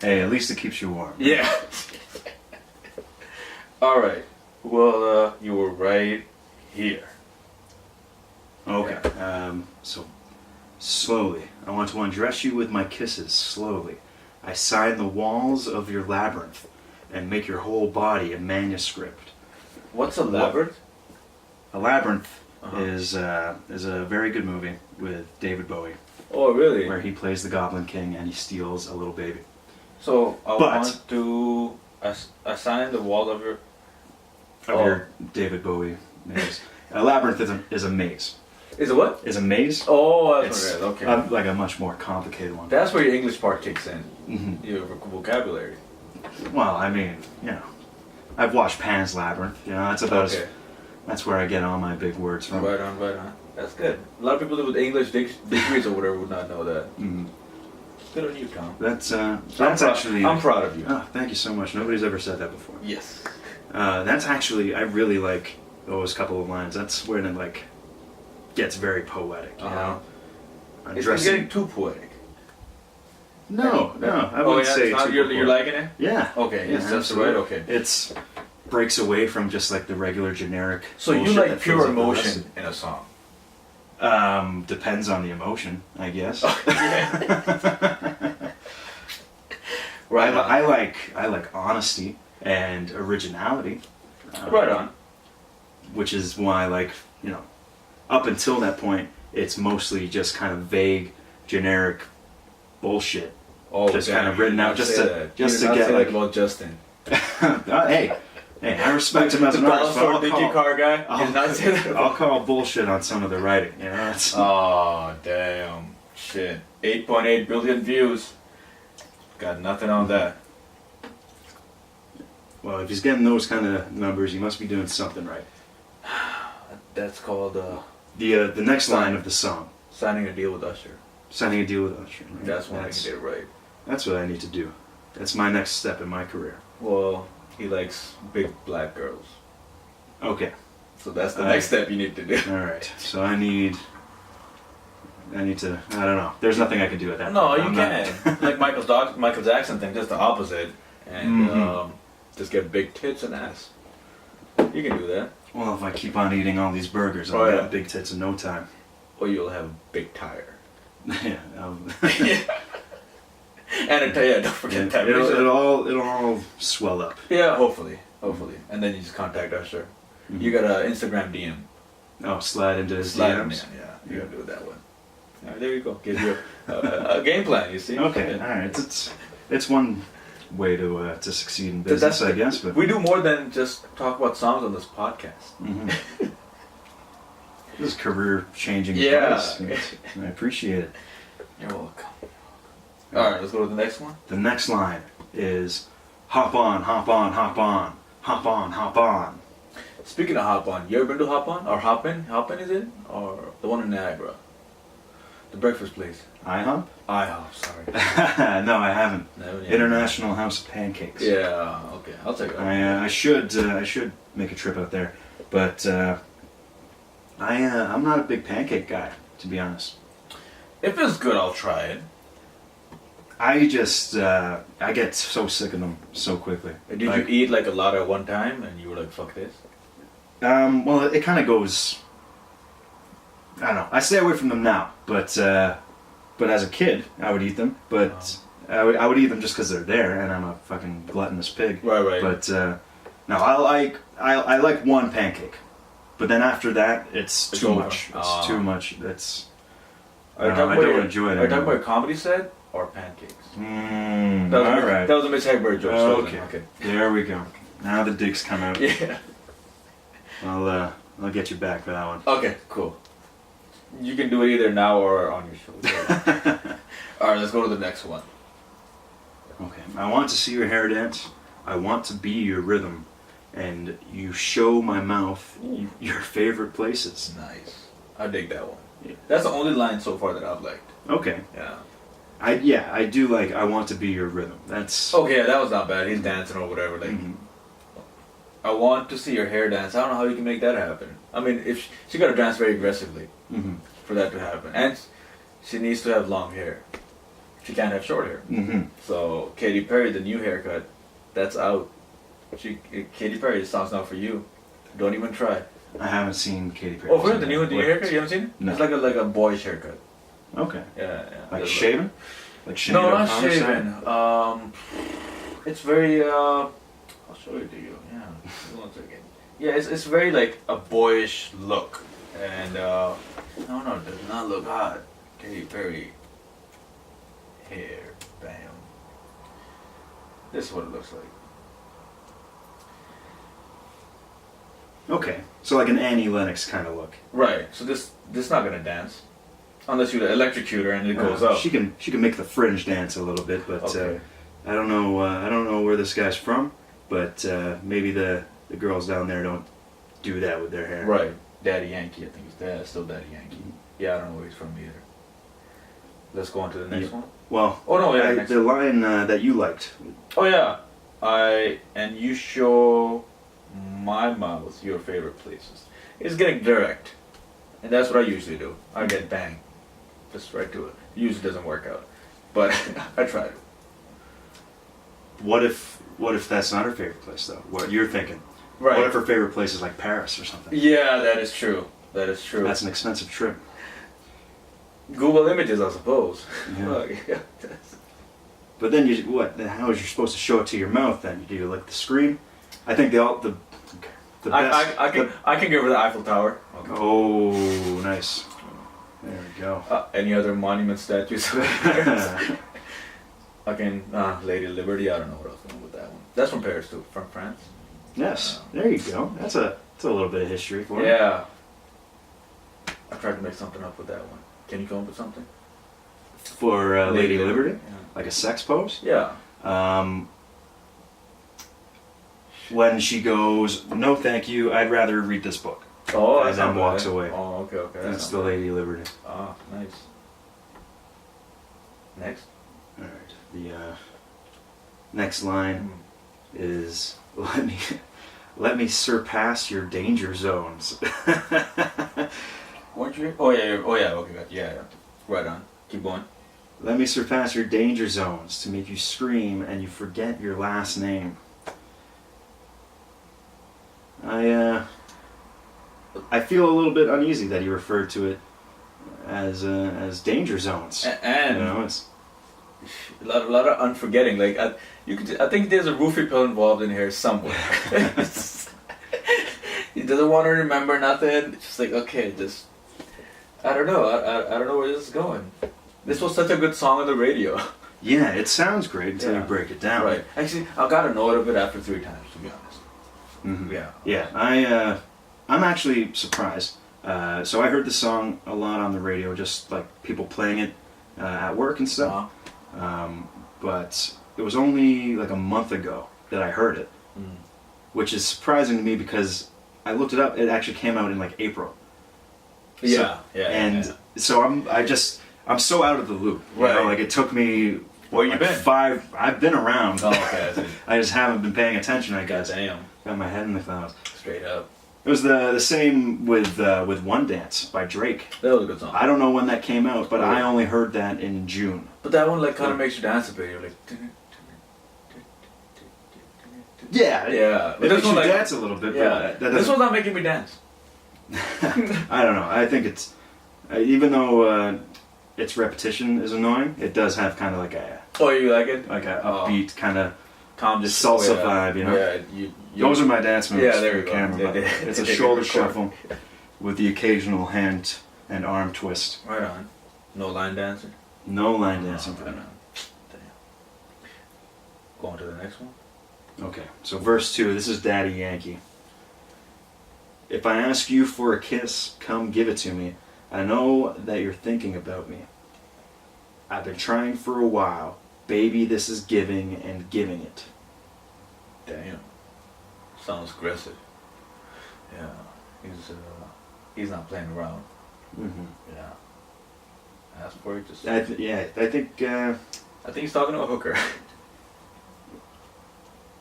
Hey, at least it keeps you warm. Yeah. Alright. Well, you were right here. Okay. So slowly, I want to undress you with my kisses. Slowly, I sign the walls of your labyrinth and make your whole body a manuscript. What's a labyrinth? A Labyrinth Uh-huh. is a very good movie with David Bowie, Oh, really? where he plays the Goblin King and he steals a little baby. So, I But- want to assign the wall of your... Of your David Bowie maze. A labyrinth is a maze. Is it what? Is a maze. Oh, that's It's what it is. Okay. like a much more complicated one. That's where your English part kicks in. Mhm. Your vocabulary. Well, I mean, you know, I've watched Pan's Labyrinth. You know, that's about Okay. that's where I get all my big words from. Right on. That's good. A lot of people with English degrees or whatever would not know that. Mhm. Good on you, Tom. That's actually... I'm proud of you. Oh, thank you so much. Nobody's ever said that before. Yes. That's actually, I really like those couple of lines. That's when it, like, gets very poetic, you know. It's getting too poetic. No, I wouldn't say too you're liking it? Yeah. Okay, yeah, that's right, okay. It's breaks away from just like the regular generic. So you like pure emotion in a song? Depends on the emotion, I guess. Right. I like honesty and originality. Right on. Which is why, like, you know, up until that point, it's mostly just kind of vague, generic bullshit. Oh, just kind of written out just to get like about Justin. Hey, I respect him as an artist. Car guy. I'll call bullshit on some of the writing. You know. Oh damn! Shit. 8.8 billion views. Got nothing on that. Well, if he's getting those kind of numbers, he must be doing something right. That's called the next line of the song. Signing a deal with Usher. Signing a deal with Usher. Right? That's when I can get it right. That's what I need to do. That's my next step in my career. Well, he likes big black girls. Okay. So that's the next step you need to do. All right. So I need to. I don't know. There's nothing I can do with that. No, you can. Like Michael Jackson thing, just the opposite, and just get big tits and ass. You can do that. Well, if I keep on eating all these burgers, I'll have big tits in no time. Or you'll have a big tire. Yeah. And don't forget that. It'll all swell up. Yeah, hopefully, and then you just contact Usher. Mm-hmm. You got an Instagram DM. Oh, slide into his DMs. Yeah, you gotta do it that way. All right, there you go. Gives you a game plan. You see? Okay, all right. It's one way to succeed in business, I guess. But we do more than just talk about songs on this podcast. Mm-hmm. This is career-changing advice. I appreciate it. You're welcome. All right, let's go to the next one. The next line is hop on, hop on, hop on, hop on, hop on. Speaking of hop on, you ever been to Hop On or Hop In? Hop In is it? Or the one in Niagara? The breakfast place. IHOP? IHOP, sorry. No, I haven't. Never International House of Pancakes. Yeah, okay, I'll take it. I should make a trip out there, but I'm not a big pancake guy, to be honest. If it's good, I'll try it. I just I get so sick of them so quickly. Did you eat like a lot at one time, and you were like, "Fuck this"? Well, it kind of goes. I don't know. I stay away from them now, but as a kid, I would eat them. But I would eat them just because they're there, and I'm a fucking gluttonous pig. Right. But no, I like one pancake, but then after that, it's too much. It's too much. I don't enjoy it. Are you talking about a comedy set or pancakes? Alright. That was a Mitch Hedberg joke. Okay. There we go. Now the dicks come out. Yeah. I'll get you back for that one. Okay, cool. You can do it either now or on your show. Alright, let's go to the next one. Okay. I want to see your hair dance. I want to be your rhythm. And you show my mouth your favorite places. Nice. I dig that one. Yeah. That's the only line so far that I've liked. Okay. Yeah. I do like I want to be your rhythm. That's okay. Yeah, that was not bad. He's dancing or whatever. Like, I want to see your hair dance. I don't know how you can make that happen. I mean, if she got to dance very aggressively for that to happen, and she needs to have long hair. She can't have short hair. So Katy Perry, the new haircut, that's out. Katy Perry, this song's not for you. Don't even try. I haven't seen Katy Perry. Oh, for the new haircut, you haven't seen it? No. It's like a boyish haircut. Okay. Yeah. Like shaven? Like Sinead no, not O'Connor shaven. It's very. I'll show it to you. Yeah. 1 second. Yeah, it's very like a boyish look, and no, it does not look hot. Katy Perry hair, bam. This is what it looks like. Okay, so like an Annie Lennox kind of look. Right. So this not gonna dance, unless you electrocute her and it goes up. She can make the fringe dance a little bit, but I don't know where this guy's from, but maybe the girls down there don't do that with their hair. Right. Daddy Yankee, I think his dad, still Daddy Yankee. Yeah, I don't know where he's from either. Let's go on to the next one. Well, the line that you liked. Oh yeah, and you show my mouth your favorite places. It's getting direct. And that's what I usually do. I get bang, just right to it. Usually doesn't work out, but I tried. What if that's not her favorite place though? What you're thinking? Right. What if her favorite place is like Paris or something? Yeah, that is true. That is true. That's an expensive trip. Google Images, I suppose. Yeah. But then how is you supposed to show it to your mouth then? Do you like the screen? I think the best. I can give her the Eiffel Tower. Okay. Oh, nice. There we go. Any other monument statues? I can Lady Liberty. I don't know what else going with that one. That's from Paris too, from France. Yes, there you go. That's a little bit of history for you. Yeah. I tried to make something up with that one. Can you come up with something? For Lady Liberty? Yeah. Like a sex pose? Yeah. When she goes, no thank you, I'd rather read this book. Oh, and then walks away. Oh, okay. That's the Lady Liberty. Ah, nice. Next? Alright. The next line is, let me surpass your danger zones. Weren't you? Oh yeah, okay, yeah. Right on. Keep going. Let me surpass your danger zones to make you scream and you forget your last name. I feel a little bit uneasy that you referred to it as danger zones. And you know, it's a lot of unforgetting. Like I think there's a roofie pill involved in here somewhere. He doesn't want to remember nothing. It's just like, okay, just I don't know. I don't know where this is going. This was such a good song on the radio. Yeah, it sounds great until you break it down. Right. Actually, I got a note of it after 3 times, to be honest. Mm-hmm. Yeah. Yeah. I'm actually surprised. So I heard the song a lot on the radio, just like people playing it at work and stuff. But it was only like a month ago that I heard it, which is surprising to me because I looked it up. It actually came out in like April. So I'm so out of the loop. You know, like it took me. Where you been? 5. I've been around. Oh, okay. I just haven't been paying attention. I guess. Damn. Got my head in the clouds. Straight up. It was the same with One Dance by Drake. That was a good song. I don't know when that came out, but I only heard that in June. But that one like kind of makes you dance a bit. You're like. Yeah. It makes you like, dance a little bit. Yeah. But this one's not making me dance. I don't know. I think it's even though its repetition is annoying, it does have kind of like a. Oh, you like it? Like a upbeat kind of. Calm, just salsa vibe, you know. Yeah, those are my dance moves. Yeah, there you go. Camera, it's a shoulder shuffle with the occasional hand and arm twist. Right on. No line dancing. No line dancing for that. me. Go on to the next one. Okay, so verse 2. This is Daddy Yankee. If I ask you for a kiss, come give it to me. I know that you're thinking about me. I've been trying for a while. Baby, this is giving and giving it. Damn. Sounds aggressive. Yeah. He's not playing around. Mm-hmm. Yeah. Ask for it. Just. I think he's talking to a hooker.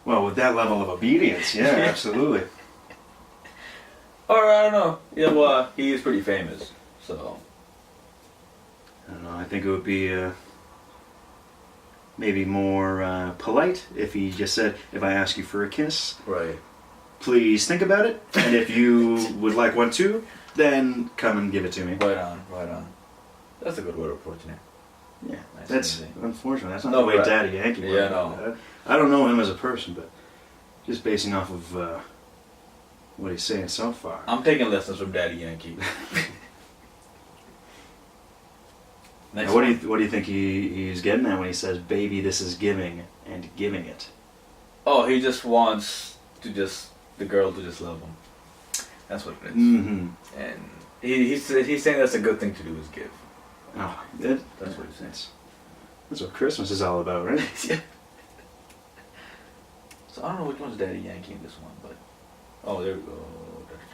Well, with that level of obedience, yeah, absolutely. Or I don't know. Yeah, well, he is pretty famous, so. I don't know. I think it would be maybe more polite if he just said, "If I ask you for a kiss, right, please think about it, and if you would like one too, then come and give it to me." Right on. That's a good word of fortune. Yeah, nice that's unfortunate. That's not the way Daddy Yankee was. Yeah, no. I don't know him as a person, but just basing off of what he's saying so far. I'm taking lessons from Daddy Yankee. Now, what do you think he's getting at when he says, "Baby, this is giving and giving it"? Oh, he just wants the girl to just love him. That's what it is. Mm-hmm. And he's saying that's a good thing to do is give. Oh, that's what he says. That's what Christmas is all about, right? Yeah. So I don't know which one's Daddy Yankee in this one, but there we go.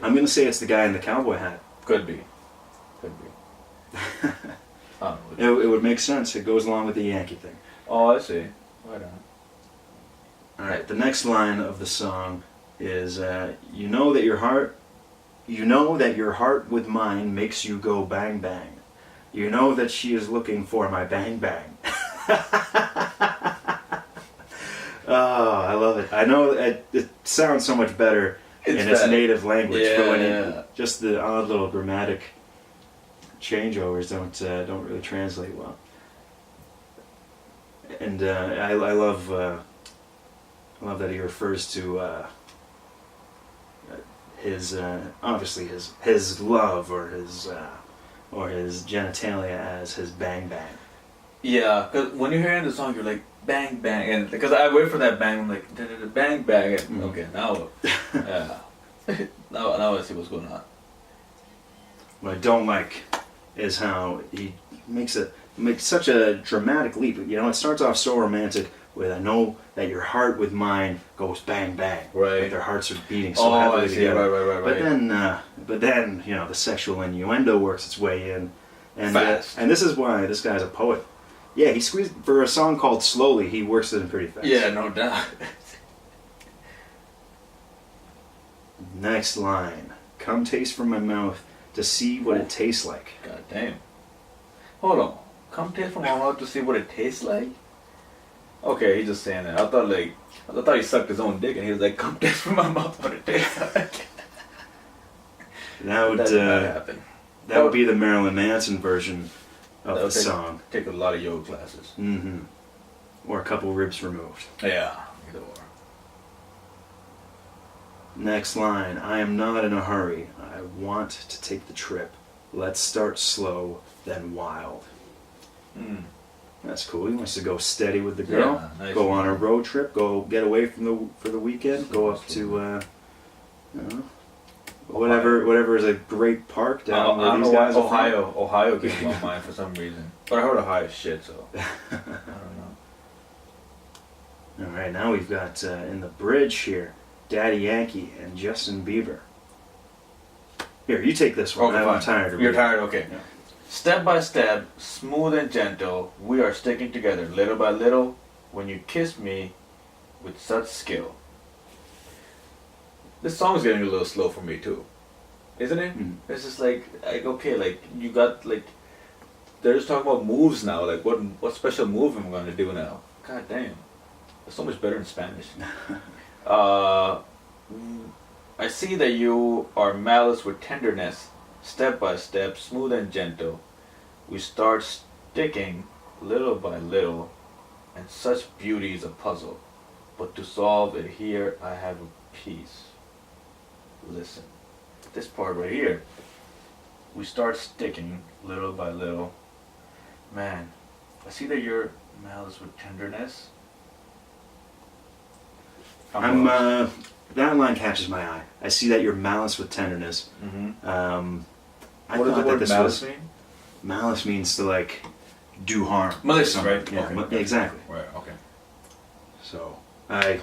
I'm gonna say it's the guy in the cowboy hat. Could be. I don't know. It would make sense. It goes along with the Yankee thing. Oh, I see. Right on. All right. The next line of the song is, "You know that your heart You know that your heart with mine makes you go bang bang. You know that she is looking for my bang bang. Oh, I love it. I know it sounds so much better in its native language, but when just the odd little grammatic changeovers don't really translate well. And I love that he refers to his obviously his love or his genitalia as his bang bang. Yeah, because when you're hearing the song, you're like bang bang, and because I wait for that bang, I'm like bang bang. And, okay, now, now I see what's going on. What I don't like is how he makes such a dramatic leap. You know, it starts off so romantic with I know that your heart with mine goes bang bang. Right. Like their hearts are beating so heavily together. Right. But then you know the sexual innuendo works its way in, and fast. And this is why this guy's a poet. Yeah, he squeezed for a song called "Slowly." He works it in pretty fast. Yeah, no doubt. Next line: "Come taste from my mouth to see what it tastes like." God damn. Hold on. Come taste from my mouth to see what it tastes like. Okay, he's just saying that. I thought he sucked his own dick, and he was like, "Come taste from my mouth what it tastes like." That would happen. That would be the Marilyn Manson version of the song. Take a lot of yoga classes. Mm-hmm. Or a couple ribs removed. Yeah, either or. Next line. I am not in a hurry. I want to take the trip. Let's start slow, then wild. That's cool. He wants to go steady with the girl. Yeah, nice go on a road trip. Go get away for the weekend. Go up to whatever is a great park down where these guys are from. Ohio came on mine for some reason, but I heard Ohio shit, so I don't know. All right, now we've got in the bridge here, Daddy Yankee and Justin Bieber. Here, you take this one. I'm tired. You're tired. Okay. Yeah. Step by step, smooth and gentle, we are sticking together little by little. When you kiss me with such skill. This song is getting a little slow for me too, isn't it? Mm-hmm. It's just like okay, like you got like they're just talking about moves now. Like what special move am I going to do now? God damn, it's so much better in Spanish. I see that you are malice with tenderness. Step by step, smooth and gentle, we start sticking little by little, and such beauty is a puzzle. But to solve it here, I have a piece. Listen, this part right here, we start sticking little by little. Man, I see that you're malice with tenderness. That line catches my eye. I see that you're malice with tenderness. Mm-hmm. What does the word malice mean? Malice means to like do harm. Malicious, right? Yeah, okay. Exactly. Right. Okay. So I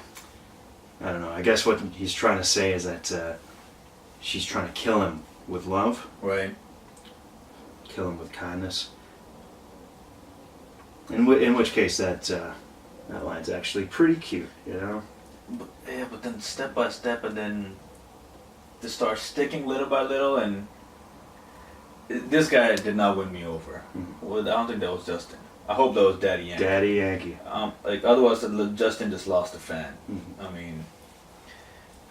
don't know. I guess what he's trying to say is that she's trying to kill him with love. Right. Kill him with kindness. In which case that line's actually pretty cute, you know. But then step by step, and then to start sticking little by little, and this guy did not win me over. Mm-hmm. Well, I don't think that was Justin. I hope that was Daddy Yankee. Daddy Yankee. Like otherwise, Justin just lost a fan. Mm-hmm. I mean,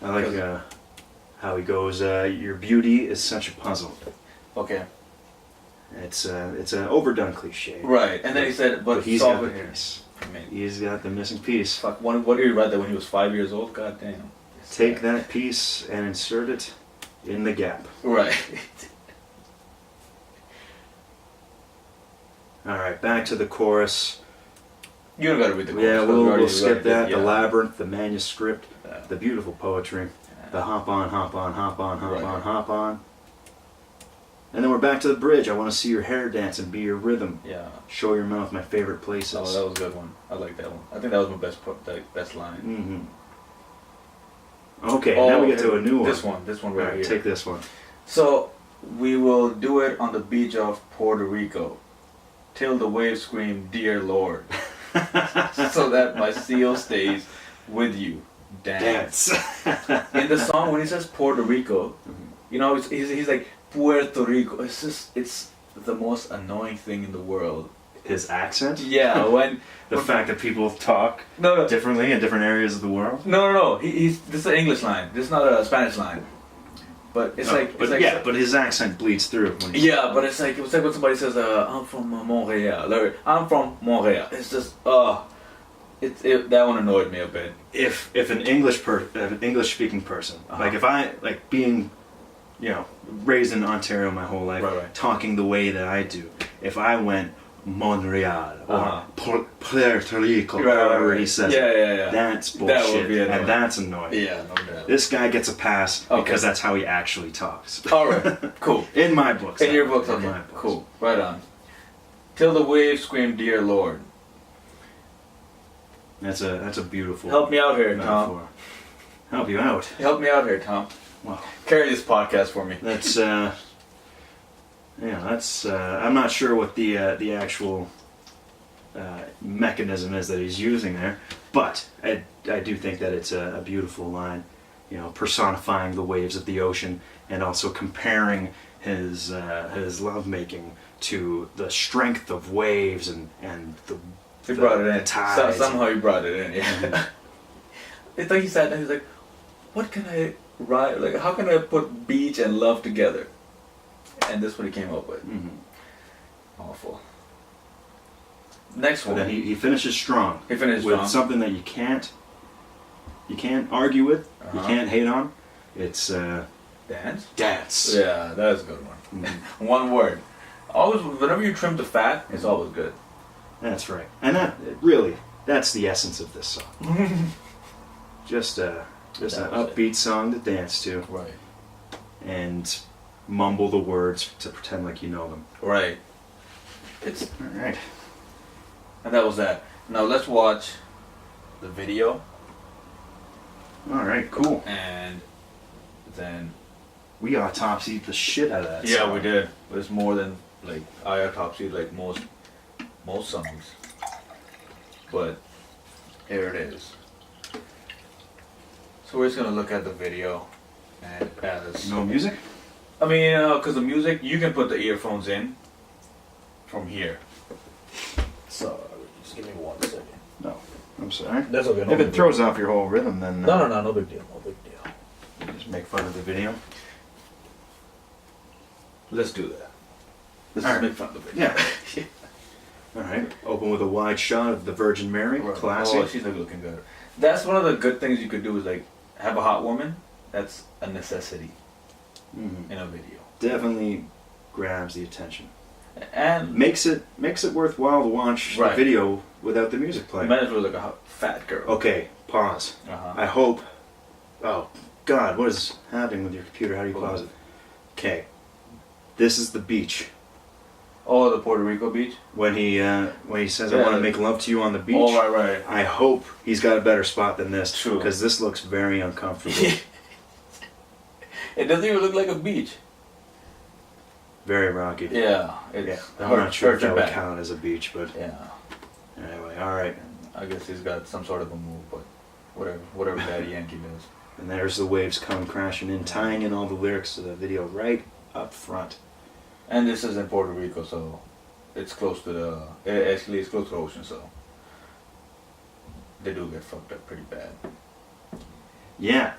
I like how he goes. Your beauty is such a puzzle. Okay. It's an overdone cliche. Right, and then he said, "But he's got the piece. I mean, he's got the missing piece." Fuck. What did he write that when he was 5 years old? God damn. Take that piece and insert it in the gap. Right. All right, back to the chorus. You don't got to read the chorus. Yeah, we'll skip that. The labyrinth, the manuscript, the beautiful poetry, the hop on, hop on, hop on, hop on, hop on. And then we're back to the bridge. I want to see your hair dance and be your rhythm. Yeah. Show your mouth my favorite places. Oh, that was a good one. I like that one. I think that was my best line. Mm-hmm. Okay, now we get to a new one. This one right here. Take this one. So, we will do it on the beach of Puerto Rico. Till the waves scream, "Dear Lord," so that my seal stays with you. Dance. In the song, when he says Puerto Rico, You know, he's like Puerto Rico. It's the most annoying thing in the world. His accent? Yeah, the fact that people talk differently in different areas of the world? No. This is an English line. This is not a Spanish line. But it's but his accent bleeds through. But it's like when somebody says, "I'm from Montreal," or "I'm from Montreal." It's just, that one annoyed me a bit. If an English speaking person, like if I being, raised in Ontario my whole life, talking the way that I do, if I went Montreal or Puerto Rico, however he says it, that's bullshit, that would be and that's annoying. Yeah, no doubt. This guy gets a pass because that's how he actually talks. All right, cool. In my books. In your books, okay. My books. Cool. Right on. Till the waves scream, "Dear Lord." That's a beautiful. Help me out here, metaphor. Tom. Help you out. Help me out here, Tom. Wow. Carry this podcast for me. That's that's. I'm not sure what the actual mechanism is that he's using there, but I do think that it's a beautiful line, personifying the waves of the ocean and also comparing his lovemaking to the strength of waves and the. He brought it in. Tides. Somehow he brought it in. Yeah. It's like he sat down. He's like, "What can I write? Like, how can I put beach and love together?" And that's what he came up with. Mm-hmm. Awful. Next one. But then he finishes strong. He finishes with strong. Something that you can't argue with. You can't hate on. It's dance. Dance. Yeah, that's a good one. Mm-hmm. One word. Always, whenever you trim the fat, it's always good. That's right, and that's the essence of this song. just an upbeat song to dance to. Right. And mumble the words to pretend like you know them. Right. All right. And that was that. Now let's watch the video. All right, cool. And then we autopsied the shit out of that. Yeah, song. we did. But it's more than I autopsied most songs. But here it is. So we're just gonna look at the video and as no music. I mean, because the music you can put the earphones in from here. So just give me 1 second. No, I'm sorry. That's okay. If it throws off your whole rhythm, then no big deal. No big deal. Just make fun of the video. Let's do that. Let's just make fun of the video. Yeah. All right. Open with a wide shot of the Virgin Mary. Right. Classic. Oh, she's looking good. That's one of the good things you could do is have a hot woman. That's a necessity in a video. Definitely grabs the attention and makes it worthwhile to watch the video without the music playing. Might as well look a hot, fat girl. Okay, pause. I hope. Oh God, what is happening with your computer? How do you pause it? Okay, this is the beach. Oh, the Puerto Rico beach? When he says, "I want to make love to you on the beach." Oh, right. I hope he's got a better spot than this. True. Because this looks very uncomfortable. It doesn't even look like a beach. Very rocky. Yeah. I'm not sure if that would count as a beach, but... Yeah. Anyway, alright. I guess he's got some sort of a move, but whatever Daddy Yankee does. And there's the waves come crashing in, tying in all the lyrics to the video right up front. And this is in Puerto Rico, so it's close to it's close to the ocean, so they do get fucked up pretty bad. Yeah.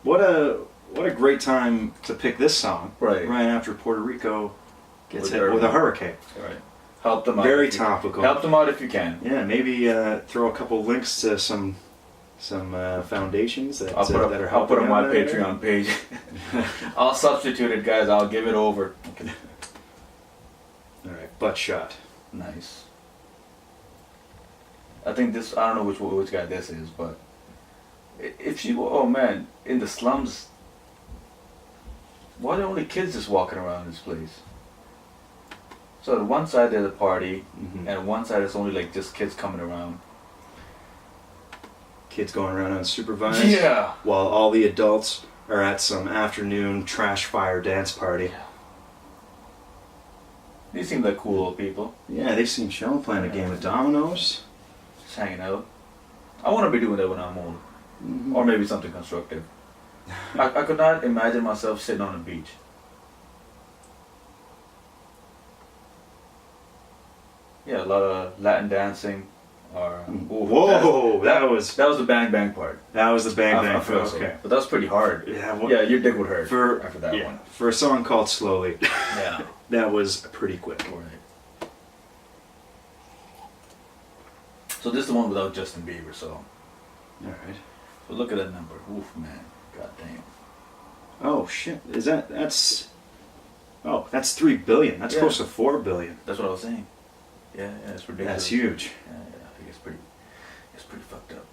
What a great time to pick this song. Right after Puerto Rico gets hit with a hurricane. Right. Help them out. Very topical. Help them out if you can. Yeah, maybe throw a couple links to some foundations that I'll put on my Patreon page. I'll substitute it, guys. I'll give it over. Okay. All right, butt shot. Nice. I think this. I don't know which guy this is, but if she, oh man, in the slums. Why are there only kids just walking around this place? So on one side there's a party, and on one side it's only just kids coming around. Kids going around unsupervised. Yeah. While all the adults are at some afternoon trash fire dance party. Yeah. These seem like cool old people. Yeah, they seem chill, playing a game of dominoes. Just hanging out. I want to be doing that when I'm old. Or maybe something constructive. I could not imagine myself sitting on a beach. Yeah, a lot of Latin dancing. Or whoa, that was the bang bang part. That was the bang bang. Okay, but that was pretty hard. Yeah, your dick would hurt after that one. For a song called "Slowly," yeah, that was pretty quick. Right. So this is the one without Justin Bieber. So, all right. So look at that number. Oof, man. God damn. Oh shit! That's 3 billion. That's close to 4 billion. That's what I was saying. Yeah, it's ridiculous. That's huge. Yeah, I think it's pretty fucked up.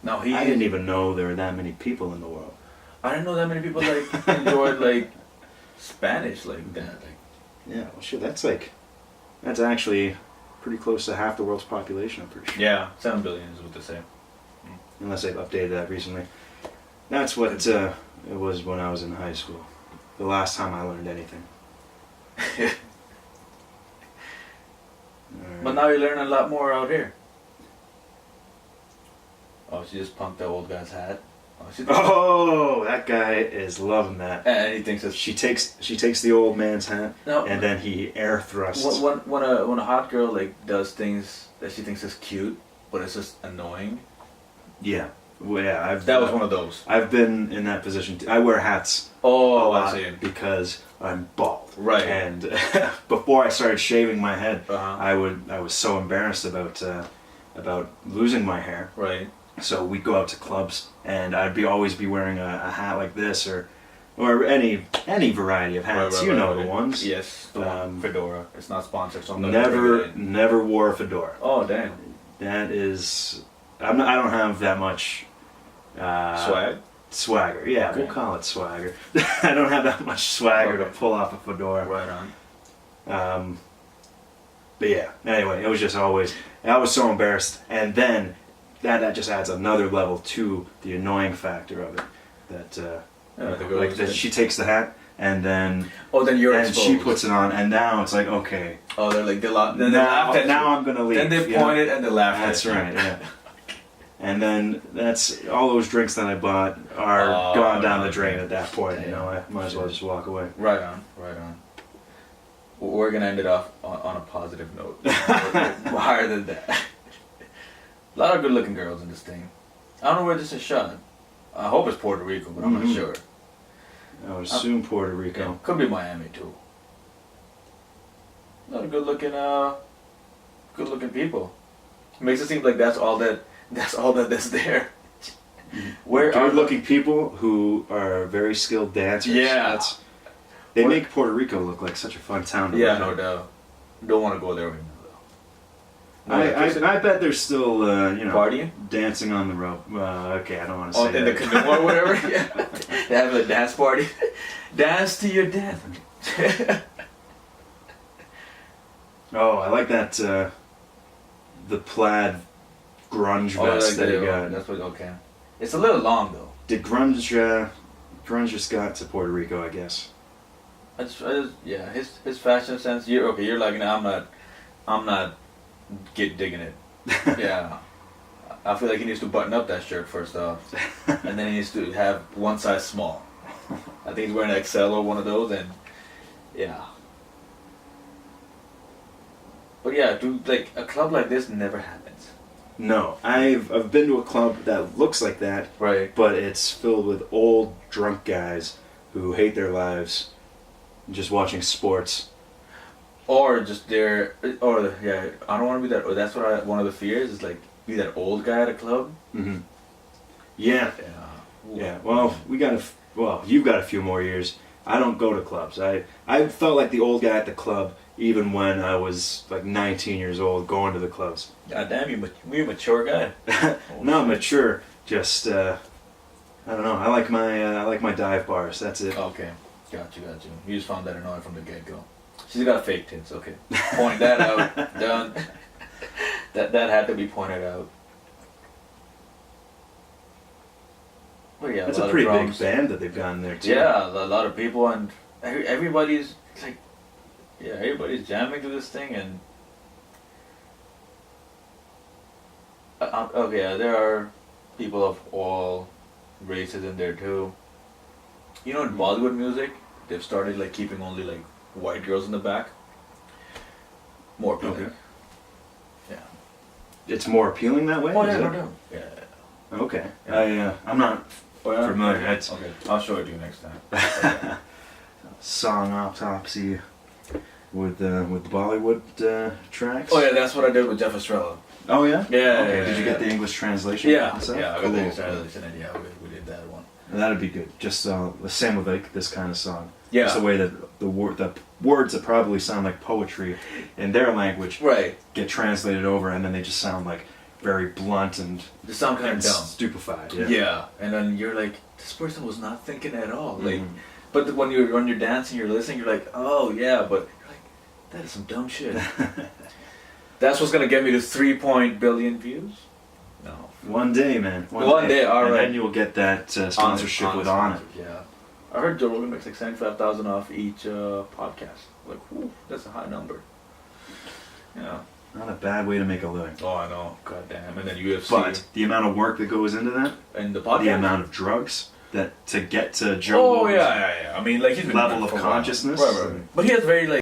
Now I didn't even know there were that many people in the world. I didn't know that many people like enjoyed like Spanish like that. Like, yeah, well, shit, that's actually pretty close to half the world's population. I'm pretty sure. Yeah, 7 billion is what they say. Unless they've updated that recently. That's what it was when I was in high school. The last time I learned anything. Right. But now you learn a lot more out here. Oh, she just punked the old guy's hat. Oh, that guy is loving that. And he thinks she takes the old man's hat, and then he air thrusts. When a hot girl like does things that she thinks is cute, but it's just annoying. Yeah. Well, yeah, that was one of those. I've been in that position too. I wear hats a lot because I'm bald. Right. And before I started shaving my head, I was so embarrassed about losing my hair. Right. So we'd go out to clubs, and I'd always be wearing a hat like this, or any variety of hats. Right, the ones. Yes. Fedora. It's not sponsored, so I'm never wore a fedora. Oh damn. That is. I don't have that much. Swagger, yeah, okay. We'll call it swagger. I don't have that much swagger to pull off a fedora. Right on. But yeah, anyway, it was just always, I was so embarrassed, and then that just adds another level to the annoying factor of it. That she takes the hat, and then she puts it on, and now it's like, okay. Oh, they're like, now I'm gonna leave. Then they pointed and they laughed. That's right. Yeah. And then that's all those drinks that I bought are gone down the drain at that point. Damn. I might as well just walk away. Right on. Well, we're gonna end it off on a positive note. Higher than that. A lot of good-looking girls in this thing. I don't know where this is shot. I hope it's Puerto Rico, but I'm not sure. I would assume Puerto Rico. Yeah, could be Miami too. A lot of good-looking people. It makes it seem like that's all that's there. Where good-looking people who are very skilled dancers. Yeah. They make Puerto Rico look like such a fun town to live in. No doubt. Don't want to go there right now though. I bet they're still partying, dancing on the rope. Okay, I don't want to say in the canoe or whatever. Yeah. They have a dance party. Dance to your death. Oh, I like that. The plaid grunge vest that he got. That's what. Okay. It's a little long though. Did grunge just got to Puerto Rico? I guess. Yeah, his fashion sense. You're like, no, I'm not digging it. Yeah, I feel like he needs to button up that shirt first off, and then he needs to have one size small. I think he's wearing an XL or one of those, and yeah. But yeah, dude, like a club like this never happens. No, I've been to a club that looks like that, right? But it's filled with old drunk guys who hate their lives, just watching sports. Or just I don't want to be that. Or that's what one of the fears is, like, be that old guy at a club. Mm-hmm. Yeah. Yeah. Well, you've got a few more years. I don't go to clubs. I felt like the old guy at the club even when I was like 19 years old going to the clubs. God damn, you're a mature guy. Not mature, just I don't know. I like my dive bars. That's it. Okay, got you. You just found that annoying from the get-go. She's got fake tits. Okay, point that out. Done. That had to be pointed out. Well, yeah, that's a pretty big band that they've gotten there too. Yeah, a lot of people, and everybody's like, everybody's jamming to this thing, and there are people of all races in there too. You know, in Bollywood music, they've started like keeping only like white girls in the back. More appealing. Okay. Yeah. It's more appealing that way? Oh yeah, no doubt. Yeah. Okay. Yeah. I'm not familiar. Okay, I'll show it to you next time. Song autopsy with the Bollywood tracks. Oh yeah, that's what I did with Jeff Estrella. Oh yeah. Yeah. Okay. Yeah, Did you get the English translation? Yeah. and stuff? Yeah. I Cool. got the translation, and yeah, we did that one. That'd be good. Just the same with like this kind of song. Yeah. Just the way that the words that probably sound like poetry in their language Right. get translated over, and then they just sound like very blunt and They sound kind of dumb. stupefied. Yeah. Yeah. And then you're like, this person was not thinking at all. Like, Mhm. but when you're dancing, you're listening, you're like, oh yeah, but you're like, that is some dumb shit. That's what's gonna get me to 3 billion views. No. One day, man. One day, all and right. then you'll get that sponsorship with On It. Yeah. I heard Joe Rogan makes like 75,000 off each podcast. Like, whew, that's a high number. Yeah. Not a bad way to make a living. Oh, I know. God damn. And then UFC. But the amount of work that goes into that, and the podcast. the amount of drugs that to get to Joe Oh Rogan's yeah. I mean, like he's been level around of for a while. consciousness. Right. But he has very like.